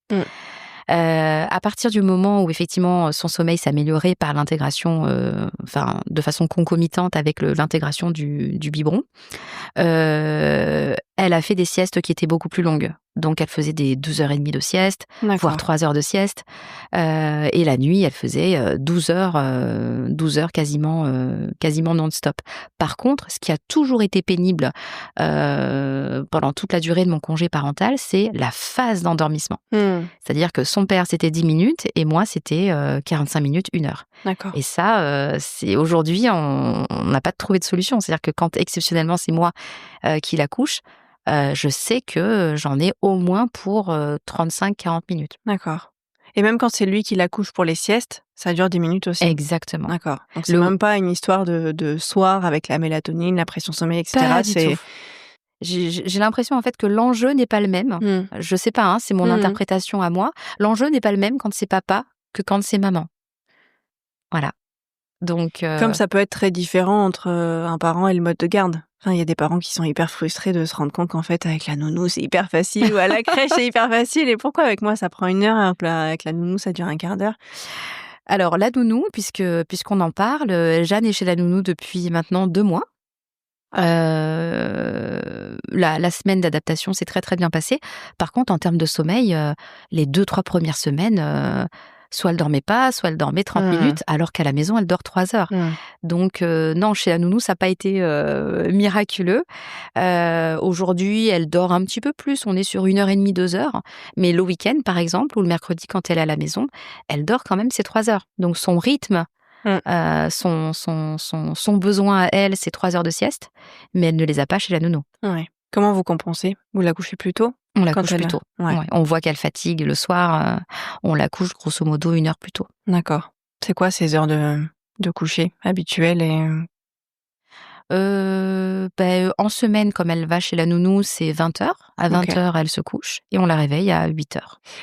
À partir du moment où effectivement son sommeil s'améliorait par l'intégration, de façon concomitante avec l'intégration du biberon, elle a fait des siestes qui étaient beaucoup plus longues. Donc elle faisait des 2h30 de sieste, voire 3 heures de sieste. Et la nuit, elle faisait 12 heures quasiment non-stop. Par contre, ce qui a toujours été pénible pendant toute la durée de mon congé parental, c'est la phase d'endormissement. C'est-à-dire que son père, c'était 10 minutes et moi, c'était 45 minutes, 1 heure. D'accord. Et ça, c'est aujourd'hui, on n'a pas trouvé de solution. C'est-à-dire que quand exceptionnellement c'est moi qui l'accouche, je sais que j'en ai au moins pour 35-40 minutes. D'accord. Et même quand c'est lui qui l'accouche pour les siestes, ça dure 10 minutes aussi? Exactement. D'accord. Donc c'est même pas une histoire de soir avec la mélatonine, la pression sommeil, etc. Pas du tout. J'ai l'impression en fait que l'enjeu n'est pas le même. Je sais pas, c'est mon interprétation à moi. L'enjeu n'est pas le même quand c'est papa que quand c'est maman. Voilà. Donc Comme ça peut être très différent entre un parent et le mode de garde. Enfin, il y a des parents qui sont hyper frustrés de se rendre compte qu'en fait, avec la nounou, c'est hyper facile, ou à la crèche, c'est hyper facile. Et pourquoi avec moi, ça prend 1 heure, alors que avec la nounou, ça dure un quart d'heure? Alors la nounou, puisqu'on en parle, Jeanne est chez la nounou depuis maintenant 2 mois. La semaine d'adaptation s'est très très bien passée. Par contre, en termes de sommeil, les 2-3 premières semaines, soit elle dormait pas, soit elle dormait 30 minutes, alors qu'à la maison, elle dort 3 heures. Donc non, chez la nounou, ça n'a pas été miraculeux. Aujourd'hui, elle dort un petit peu plus. On est sur 1h30, 2 heures. Mais le week-end, par exemple, ou le mercredi, quand elle est à la maison, elle dort quand même ses 3 heures. Donc son rythme, son besoin à elle, c'est 3 heures de sieste, mais elle ne les a pas chez la nounou. Ouais. Comment vous compensez? Vous la couchez plus tôt? On la couche plus tôt. Ouais. Ouais. On voit qu'elle fatigue le soir, on la couche grosso modo 1 heure plus tôt. D'accord. C'est quoi ces heures de coucher habituelles et... En semaine, comme elle va chez la nounou, c'est 20h. À 20h, elle se couche et on la réveille à 8h.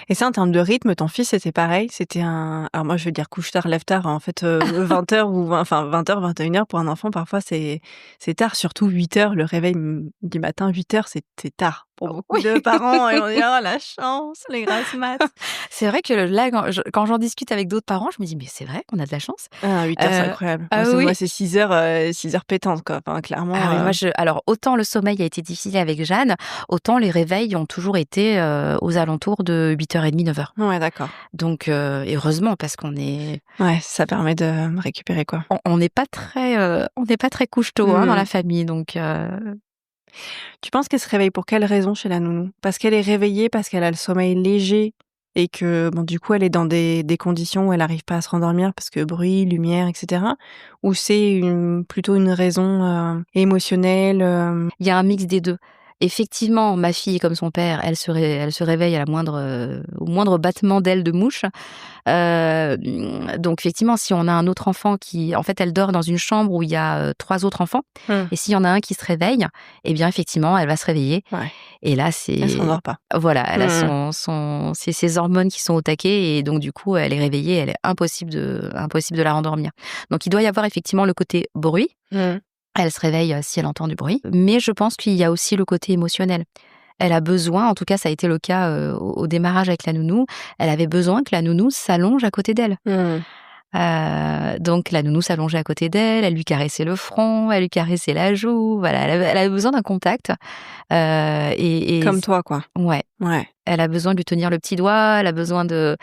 Et ça, en termes de rythme, ton fils, c'était pareil? C'était un... Alors moi, je veux dire couche tard, lève tard. En fait, 20h ou 20h, 21h, pour un enfant, parfois, c'est tard. Surtout 8h, le réveil du matin, 8h, c'est tard pour beaucoup de parents. Et on dit, oh, la chance, les grasses maths. C'est vrai que là, quand j'en discute avec d'autres parents, je me dis, mais c'est vrai qu'on a de la chance. 8h, c'est incroyable. Moi, c'est 6h pétantes, quoi. Enfin, clairement. Alors, autant le sommeil a été difficile avec Jeanne, autant les réveils ont toujours été aux alentours de 8h30, 9h. Ouais, d'accord. Donc, heureusement, parce qu'on est... Ouais, ça permet de récupérer, quoi. On n'est pas très couche-tôt dans la famille, donc... Tu penses qu'elle se réveille pour quelle raison chez la nounou? Parce qu'elle est réveillée, parce qu'elle a le sommeil léger et que, du coup, elle est dans des conditions où elle n'arrive pas à se rendormir parce que bruit, lumière, etc. Ou c'est plutôt une raison émotionnelle? Il y a un mix des deux. effectivement, ma fille, comme son père, elle se réveille à au moindre battement d'aile de mouche. Donc effectivement, si on a un autre enfant en fait, elle dort dans une chambre où il y a 3 autres enfants. Et s'il y en a un qui se réveille, eh bien effectivement, elle va se réveiller. Ouais. Et là, Elle s'endort pas. Voilà, elle a c'est ses hormones qui sont au taquet et donc du coup, elle est réveillée, elle est impossible de la rendormir. Donc il doit y avoir effectivement le côté bruit. Elle se réveille si elle entend du bruit, mais je pense qu'il y a aussi le côté émotionnel. Elle a besoin, en tout cas ça a été le cas au démarrage avec la nounou, elle avait besoin que la nounou s'allonge à côté d'elle. Donc la nounou s'allongeait à côté d'elle, elle lui caressait le front, elle lui caressait la joue, voilà, elle avait besoin d'un contact. Comme toi, quoi. Ouais. Elle a besoin de lui tenir le petit doigt, elle a besoin de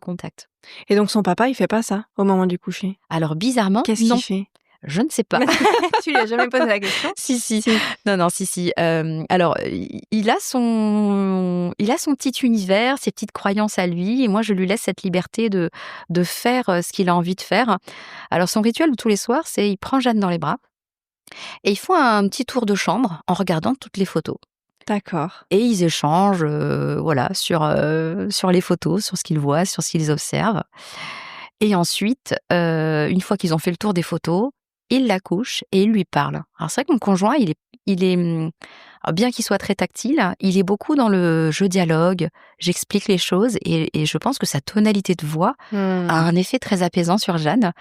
contact. Et donc son papa, il fait pas ça au moment du coucher? Alors bizarrement, Qu'est-ce non. qu'il fait? Je ne sais pas. Tu lui as jamais posé la question? Si. Non, si. Alors, il a son petit univers, ses petites croyances à lui, et moi, je lui laisse cette liberté de faire ce qu'il a envie de faire. Alors, son rituel de tous les soirs, c'est il prend Jeanne dans les bras et ils font un petit tour de chambre en regardant toutes les photos. D'accord. Et ils échangent, voilà, sur les photos, sur ce qu'ils voient, sur ce qu'ils observent. Et ensuite, une fois qu'ils ont fait le tour des photos, il la couche et il lui parle. Alors c'est vrai que mon conjoint, il est alors bien qu'il soit très tactile, il est beaucoup dans le je dialogue, j'explique les choses et je pense que sa tonalité de voix a un effet très apaisant sur Jeanne.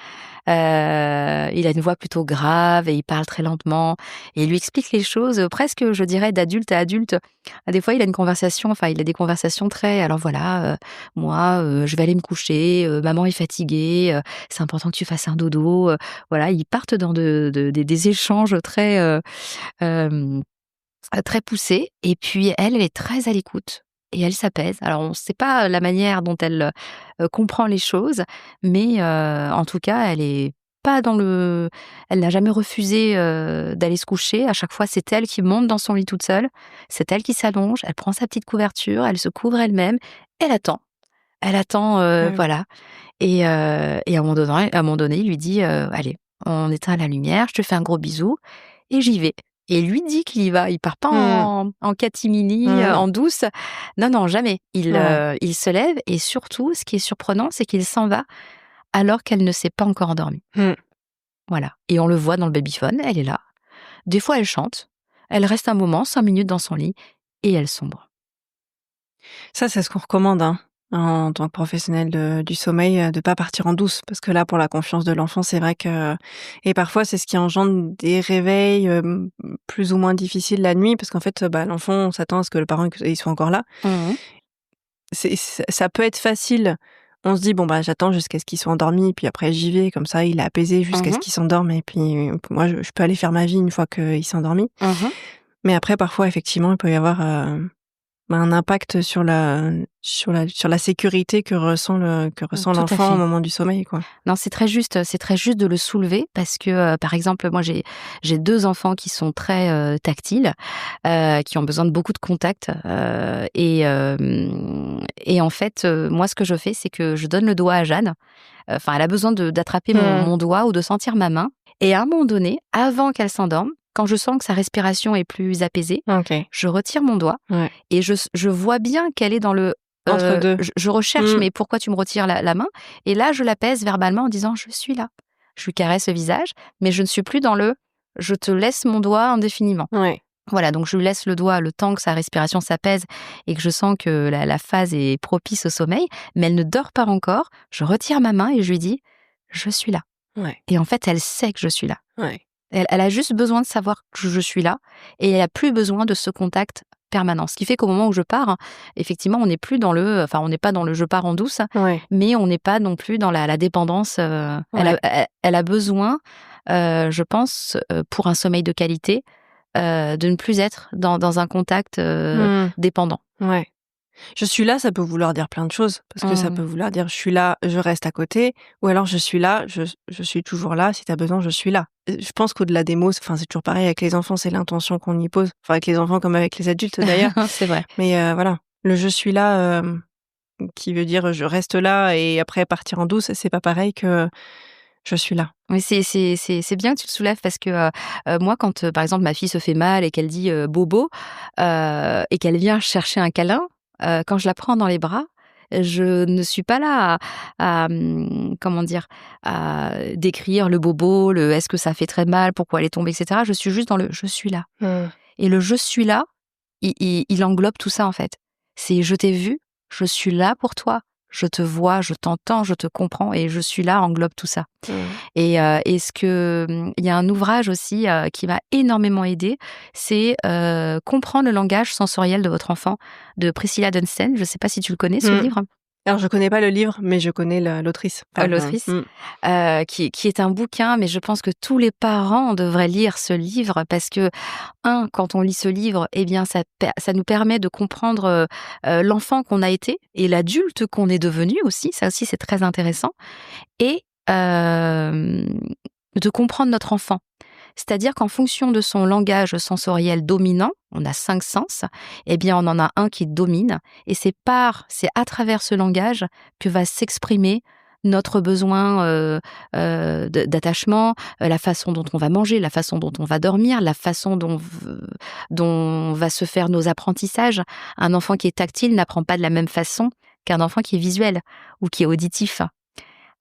Il a une voix plutôt grave et il parle très lentement et il lui explique les choses presque, je dirais, d'adulte à adulte. Des fois, il a des conversations très alors voilà, moi, je vais aller me coucher, maman est fatiguée, c'est important que tu fasses un dodo, voilà, ils partent dans des échanges très poussés et puis elle est très à l'écoute et elle s'apaise. Alors on ne sait pas la manière dont elle, comprend les choses, mais en tout cas, elle n'a jamais refusé, d'aller se coucher. À chaque fois, c'est elle qui monte dans son lit toute seule, c'est elle qui s'allonge, elle prend sa petite couverture, elle se couvre elle-même, elle attend. Elle attend, voilà et à un moment donné, il lui dit, «Allez, on éteint la lumière, je te fais un gros bisou» et j'y vais. Et lui dit qu'il y va, il part pas en catimini, en douce. Non, jamais. Il se lève et surtout, ce qui est surprenant, c'est qu'il s'en va alors qu'elle ne s'est pas encore endormie. Voilà. Et on le voit dans le babyphone, elle est là. Des fois, elle chante, elle reste un moment, 5 minutes dans son lit et elle sombre. Ça, c'est ce qu'on recommande, hein, en tant que professionnel du sommeil, de pas partir en douce. Parce que là, pour la confiance de l'enfant, c'est vrai que et parfois, c'est ce qui engendre des réveils, plus ou moins difficiles la nuit parce qu'en fait, l'enfant, on s'attend à ce que le parent, il soit encore là. Ça peut être facile. On se dit: «Bon, j'attends jusqu'à ce qu'il soit endormi, puis après j'y vais, comme ça il est apaisé jusqu'à ce qu'il s'endorme et puis moi je peux aller faire ma vie une fois qu'il s'est endormi». Mais après, parfois, effectivement, il peut y avoir, un impact sur la sécurité que ressent Tout à l'enfant fait. au moment du sommeil, quoi. Non, c'est très juste de le soulever parce que, par exemple, moi j'ai 2 enfants qui sont très, tactiles, qui ont besoin de beaucoup de contact, et en fait, moi ce que je fais, c'est que je donne le doigt à Jeanne. Enfin, elle a besoin d'attraper mon doigt ou de sentir ma main et à un moment donné, avant qu'elle s'endorme, quand je sens que sa respiration est plus apaisée, OK. je retire mon doigt et je vois bien qu'elle est dans le Entre deux. je recherche, mais pourquoi tu me retires la main? Et là, je l'apaise verbalement en disant: «Je suis là». Je lui caresse le visage, mais je ne suis plus dans le «je te laisse mon doigt indéfiniment». Ouais. Voilà, donc je lui laisse le doigt le temps que sa respiration s'apaise et que je sens que la phase est propice au sommeil, mais elle ne dort pas encore. Je retire ma main et je lui dis: «Je suis là». Ouais. Et en fait, elle sait que je suis là. Ouais. Elle a juste besoin de savoir que je suis là et elle a plus besoin de ce contact permanent. Ce qui fait qu'au moment où je pars, effectivement, on n'est plus dans on n'est pas dans le je pars en douce, Ouais. mais on n'est pas non plus dans la dépendance. Elle a besoin, je pense, pour un sommeil de qualité, de ne plus être dans un contact dépendant. Ouais. Je suis là, ça peut vouloir dire plein de choses. Parce que ça peut vouloir dire: «Je suis là, je reste à côté» ou alors: «Je suis là, je suis toujours là, si tu as besoin, je suis là». Je pense qu'au-delà des mots, c'est toujours pareil avec les enfants, c'est l'intention qu'on y pose. Enfin, avec les enfants comme avec les adultes d'ailleurs. C'est vrai. Mais voilà, le «je suis là», qui veut dire: «Je reste là» et après partir en douce, c'est pas pareil que Je suis là. Oui, c'est bien que tu le soulèves parce que moi, quand par exemple ma fille se fait mal et qu'elle dit bobo et qu'elle vient chercher un câlin, quand je la prends dans les bras, je ne suis pas là comment dire, à décrire le bobo, le est-ce que ça fait très mal, pourquoi elle est tombée, etc. Je suis juste dans le je suis là. Et le je suis là, il englobe tout ça en fait. C'est je t'ai vu, je suis là pour toi. Je te vois, je t'entends, je te comprends et je suis là englobe tout ça. Et il y a un ouvrage aussi qui m'a énormément aidée, c'est Comprendre le langage sensoriel de votre enfant de Priscilla Dunsten. Je ne sais pas si tu le connais ce livre. Alors, je connais pas le livre, mais je connais l'autrice. L'autrice, qui est un bouquin, mais je pense que tous les parents devraient lire ce livre parce que, quand on lit ce livre, eh bien, ça nous permet de comprendre l'enfant qu'on a été et l'adulte qu'on est devenu aussi. Ça aussi, c'est très intéressant. Et de comprendre notre enfant. C'est-à-dire qu'en fonction de son langage sensoriel dominant, on a 5 sens, eh bien on en a un qui domine, et c'est à travers ce langage que va s'exprimer notre besoin d'attachement, la façon dont on va manger, la façon dont on va dormir, la façon dont va se faire nos apprentissages. Un enfant qui est tactile n'apprend pas de la même façon qu'un enfant qui est visuel ou qui est auditif.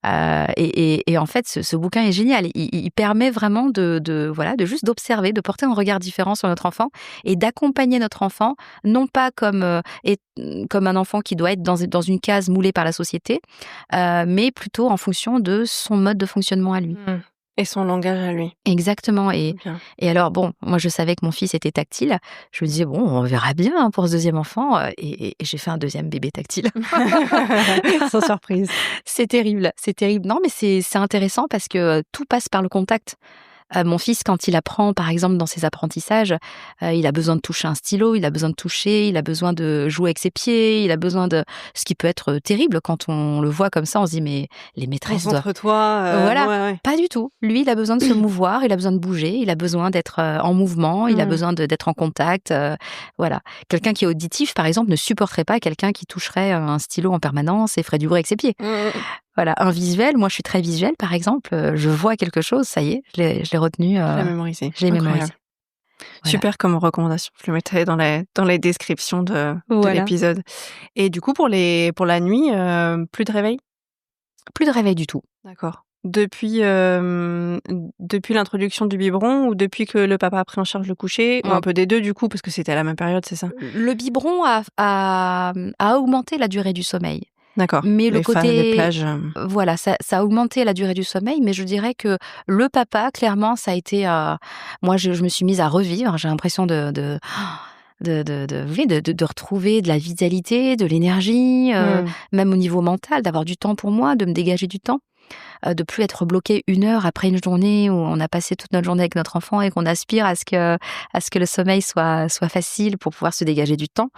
Et en fait, ce bouquin est génial. Il permet vraiment de juste d'observer, de porter un regard différent sur notre enfant et d'accompagner notre enfant, non pas comme un enfant qui doit être dans une case moulée par la société, mais plutôt en fonction de son mode de fonctionnement à lui. Et son langage à lui. Exactement. Et alors, bon, moi, je savais que mon fils était tactile. Je me disais, bon, on verra bien pour ce deuxième enfant. Et j'ai fait un deuxième bébé tactile. Sans surprise. C'est terrible, c'est terrible. Non, mais c'est intéressant parce que tout passe par le contact. Mon fils, quand il apprend, par exemple, dans ses apprentissages, il a besoin de toucher un stylo, il a besoin de toucher, il a besoin de jouer avec ses pieds, il a besoin de... Ce qui peut être terrible quand on le voit comme ça, on se dit, mais les maîtresses doivent... Concentre-toi. Voilà, pas du tout. Lui, il a besoin de se mouvoir, il a besoin de bouger, il a besoin d'être en mouvement, il a besoin d'être en contact. Voilà. Quelqu'un qui est auditif, par exemple, ne supporterait pas quelqu'un qui toucherait un stylo en permanence et ferait du bruit avec ses pieds. Voilà, un visuel, moi je suis très visuelle par exemple, je vois quelque chose, ça y est, je l'ai retenu. Je l'ai mémorisé. Je l'ai mémorisé. Voilà. Super comme recommandation, je le mettrai dans les descriptions de l'épisode. Et du coup, pour la nuit, plus de réveil ? Plus de réveil du tout. D'accord. Depuis l'introduction du biberon ou depuis que le papa a pris en charge le coucher, ou un peu des deux du coup, parce que c'était à la même période, c'est ça ? Le biberon a augmenté la durée du sommeil. D'accord. Mais le côté les plages. Voilà, ça a augmenté la durée du sommeil, mais je dirais que le papa, clairement, ça a été. Moi, je me suis mise à revivre. J'ai l'impression de retrouver de la vitalité, de l'énergie, même au niveau mental, d'avoir du temps pour moi, de me dégager du temps. De plus être bloqué 1 heure après une journée où on a passé toute notre journée avec notre enfant et qu'on aspire à ce que le sommeil soit facile pour pouvoir se dégager du temps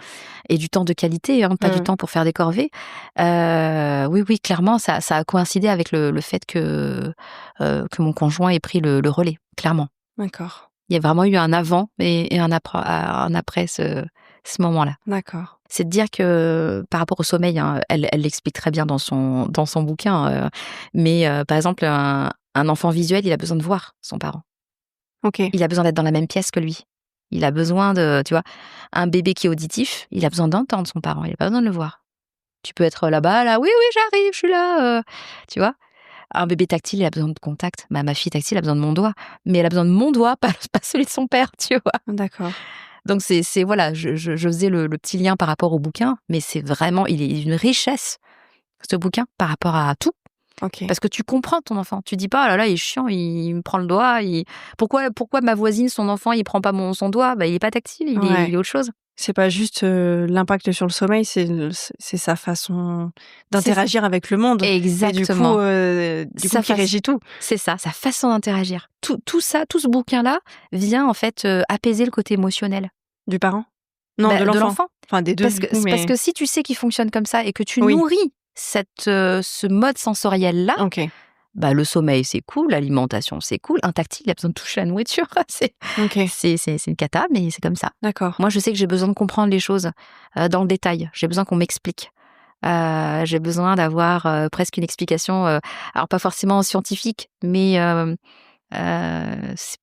et du temps de qualité, pas du temps pour faire des corvées. Oui, clairement, ça a coïncidé avec le fait que mon conjoint ait pris le relais, clairement. D'accord. Il y a vraiment eu un avant et un après ce moment-là. D'accord. C'est de dire que par rapport au sommeil, elle l'explique très bien dans son bouquin, mais par exemple, un enfant visuel, il a besoin de voir son parent. Ok. Il a besoin d'être dans la même pièce que lui. Il a besoin tu vois, un bébé qui est auditif, il a besoin d'entendre son parent, il n'a pas besoin de le voir. Tu peux être là-bas, là, oui, j'arrive, je suis là, tu vois. Un bébé tactile, il a besoin de contact. Ma fille tactile a besoin de mon doigt, mais elle a besoin de mon doigt, pas celui de son père, tu vois. D'accord. Donc c'est voilà, je faisais le petit lien par rapport au bouquin, mais c'est vraiment, il est une richesse, ce bouquin, par rapport à tout. Okay. Parce que tu comprends ton enfant. Tu dis pas, oh là là, il est chiant, il me prend le doigt. Pourquoi ma voisine, son enfant, il prend pas son doigt ? Il est pas tactile, il est autre chose. C'est pas juste l'impact sur le sommeil, c'est sa façon d'interagir avec le monde. Exactement. Et du coup qui régit tout. C'est ça, sa façon d'interagir. Tout ça, tout ce bouquin-là vient en fait apaiser le côté émotionnel. Du parent ? Non, de l'enfant. Enfin, des deux. Parce que si tu sais qu'il fonctionne comme ça et que tu nourris ce mode sensoriel-là, le sommeil, c'est cool, l'alimentation, c'est cool. Un tactile, il a besoin de toucher la nourriture. C'est une cata, mais c'est comme ça. D'accord. Moi, je sais que j'ai besoin de comprendre les choses dans le détail. J'ai besoin qu'on m'explique. J'ai besoin d'avoir presque une explication, alors pas forcément scientifique, mais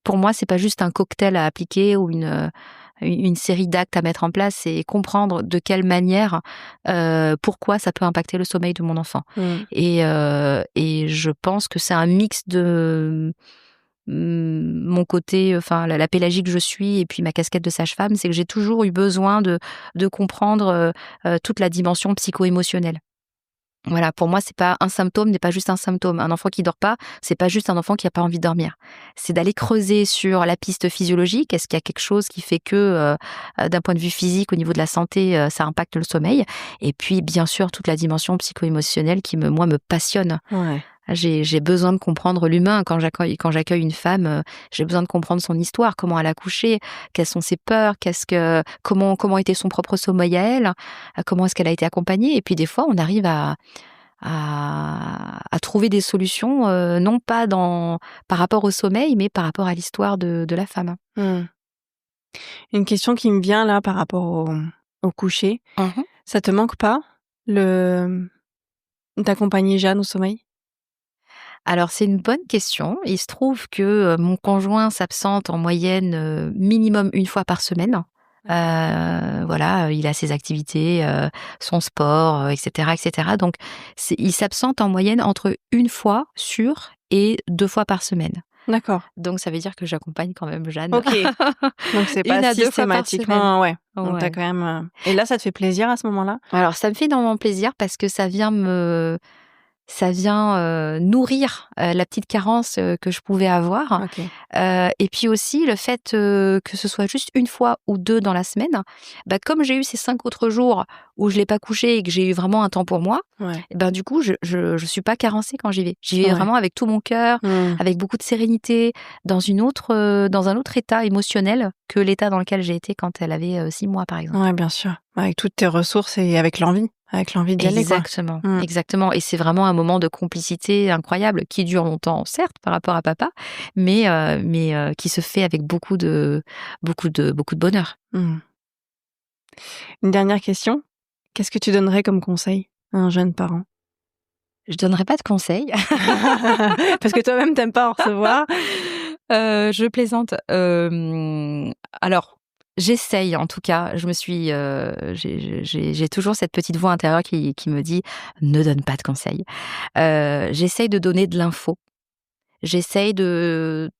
pour moi, c'est pas juste un cocktail à appliquer ou une série d'actes à mettre en place, c'est comprendre de quelle manière, pourquoi ça peut impacter le sommeil de mon enfant. Et je pense que c'est un mix de mon côté, enfin la pélagie que je suis et puis ma casquette de sage-femme, c'est que j'ai toujours eu besoin de comprendre toute la dimension psycho-émotionnelle. Voilà, pour moi, c'est pas un symptôme n'est pas juste un symptôme. Un enfant qui dort pas, c'est pas juste un enfant qui a pas envie de dormir. C'est d'aller creuser sur la piste physiologique. Est-ce qu'il y a quelque chose qui fait que, d'un point de vue physique, au niveau de la santé, ça impacte le sommeil? Et puis, bien sûr, toute la dimension psycho-émotionnelle qui moi, me passionne. Ouais. J'ai besoin de comprendre l'humain. Quand j'accueille une femme, j'ai besoin de comprendre son histoire, comment elle a accouché, quelles sont ses peurs, comment était son propre sommeil à elle, comment est-ce qu'elle a été accompagnée. Et puis des fois, on arrive à trouver des solutions, non pas par rapport au sommeil, mais par rapport à l'histoire de la femme. Une question qui me vient là par rapport au coucher. Mmh. Ça te manque pas d'accompagner Jeanne au sommeil? Alors c'est une bonne question. Il se trouve que, mon conjoint s'absente en moyenne, minimum une fois par semaine. Voilà, il a ses activités, son sport, et cetera, et cetera. Donc il s'absente en moyenne entre une fois sur et 2 fois par semaine. D'accord. Donc ça veut dire que j'accompagne quand même Jeanne. OK. Donc c'est pas 1 à 2 fois par systématiquement, ouais. Donc Ouais. tu quand même, et là, ça te fait plaisir à ce moment-là? Alors ça me fait énormément plaisir parce que ça vient nourrir, la petite carence, que je pouvais avoir. OK. Et puis aussi le fait, que ce soit juste une fois ou 2 dans la semaine, comme j'ai eu ces 5 autres jours où je l'ai pas couché et que j'ai eu vraiment un temps pour moi, Ouais. et du coup je suis pas carencée quand j'y vais. J'y vais Ouais. vraiment avec tout mon cœur, Mmh. avec beaucoup de sérénité, dans un autre état émotionnel que l'état dans lequel j'ai été quand elle avait 6 mois, par exemple. Ouais, bien sûr. Avec toutes tes ressources et avec l'envie d'y aller, quoi. Exactement, Mmh. exactement. Et c'est vraiment un moment de complicité incroyable qui dure longtemps, certes, par rapport à papa, mais qui se fait avec beaucoup de bonheur. Mmh. Une dernière question. Qu'est-ce que tu donnerais comme conseil à un jeune parent? Je donnerai pas de conseils. Parce que toi-même, t'aimes pas en recevoir. Je plaisante. Alors, j'essaye en tout cas. J'ai toujours cette petite voix intérieure qui me dit: «Ne donne pas de conseils». J'essaye de donner de l'info. J'essaye de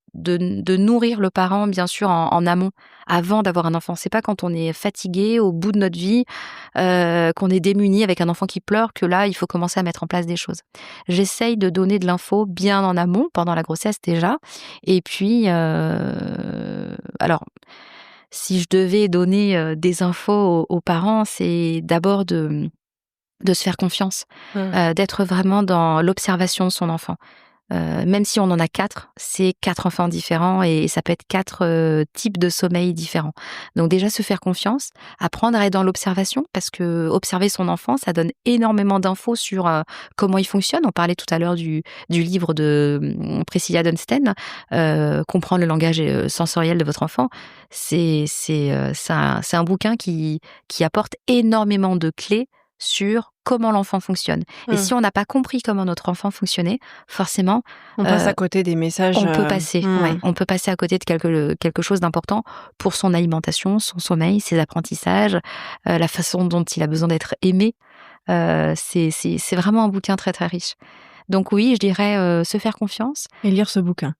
nourrir le parent, bien sûr, en amont, avant d'avoir un enfant. C'est pas quand on est fatigué, au bout de notre vie, qu'on est démuni avec un enfant qui pleure, que là, il faut commencer à mettre en place des choses. J'essaye de donner de l'info bien en amont, pendant la grossesse déjà. Et puis, alors, si je devais donner des infos aux parents, c'est d'abord de se faire confiance, d'être vraiment dans l'observation de son enfant. Même si on en a 4, c'est 4 enfants différents et ça peut être 4 types de sommeil différents. Donc déjà se faire confiance, apprendre à être dans l'observation parce que observer son enfant, ça donne énormément d'infos sur comment il fonctionne. On parlait tout à l'heure du livre de Priscilla Dunsten, comprendre le langage sensoriel de votre enfant. C'est un bouquin qui apporte énormément de clés sur comment l'enfant fonctionne. Et si on n'a pas compris comment notre enfant fonctionnait, forcément, on passe à côté des messages. On peut passer, on peut passer à côté de quelque chose d'important pour son alimentation, son sommeil, ses apprentissages, la façon dont il a besoin d'être aimé. C'est vraiment un bouquin très très riche. Donc oui, je dirais se faire confiance. Et lire ce bouquin.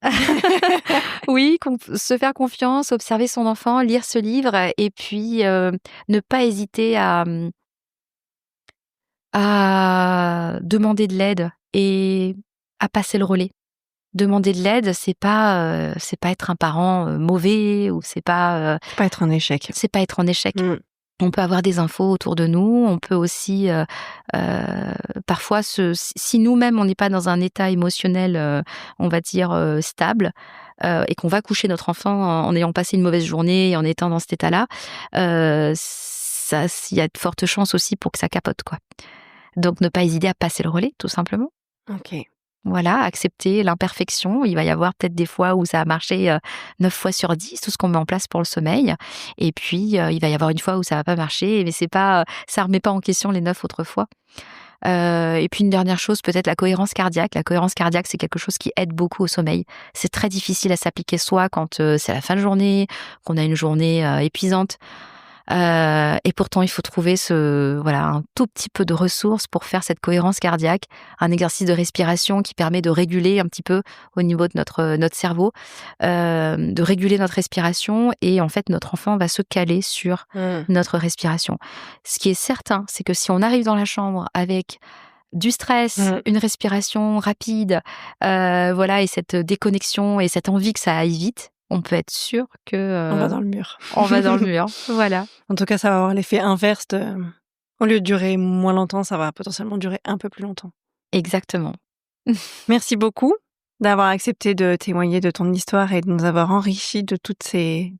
Oui, se faire confiance, observer son enfant, lire ce livre et puis ne pas hésiter à demander de l'aide et à passer le relais. Demander de l'aide, c'est pas être un parent mauvais ou c'est pas être en échec. C'est pas être en échec. On peut avoir des infos autour de nous, on peut aussi parfois si nous-mêmes on n'est pas dans un état émotionnel, on va dire stable, et qu'on va coucher notre enfant en ayant passé une mauvaise journée et en étant dans cet état-là, il y a de fortes chances aussi pour que ça capote, quoi. Donc ne pas hésiter à passer le relais, tout simplement. OK. Voilà, accepter l'imperfection. Il va y avoir peut-être des fois où ça a marché 9 fois sur 10, tout ce qu'on met en place pour le sommeil. Et puis, il va y avoir une fois où ça va pas marcher, mais ça remet pas en question les 9 autres fois. Et puis une dernière chose, peut-être la cohérence cardiaque. La cohérence cardiaque, c'est quelque chose qui aide beaucoup au sommeil. C'est très difficile à s'appliquer soi quand c'est la fin de journée, qu'on a une journée épuisante. Et pourtant, il faut trouver un tout petit peu de ressources pour faire cette cohérence cardiaque, un exercice de respiration qui permet de réguler un petit peu au niveau de notre cerveau, de réguler notre respiration, et en fait, notre enfant va se caler sur notre respiration. Ce qui est certain, c'est que si on arrive dans la chambre avec du stress, une respiration rapide, et cette déconnexion et cette envie que ça aille vite, on peut être sûr que... on va dans le mur. On va dans le mur, voilà. En tout cas, ça va avoir l'effet inverse au lieu de durer moins longtemps, ça va potentiellement durer un peu plus longtemps. Exactement. Merci beaucoup d'avoir accepté de témoigner de ton histoire et de nous avoir enrichis de toutes ces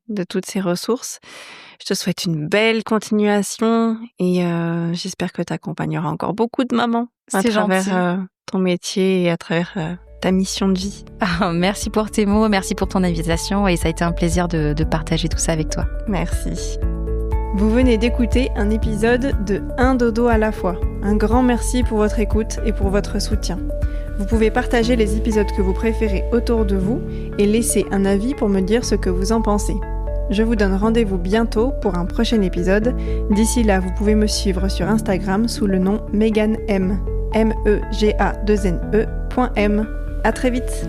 ressources. Je te souhaite une belle continuation et j'espère que tu accompagneras encore beaucoup de mamans à travers ton métier et à travers ta mission de vie. Merci pour tes mots, merci pour ton invitation et ça a été un plaisir de partager tout ça avec toi. Merci. Vous venez d'écouter un épisode de Un dodo à la fois. Un grand merci pour votre écoute et pour votre soutien. Vous pouvez partager les épisodes que vous préférez autour de vous et laisser un avis pour me dire ce que vous en pensez. Je vous donne rendez-vous bientôt pour un prochain épisode. D'ici là, vous pouvez me suivre sur Instagram sous le nom Megan M. MEGA2NE.M. À très vite.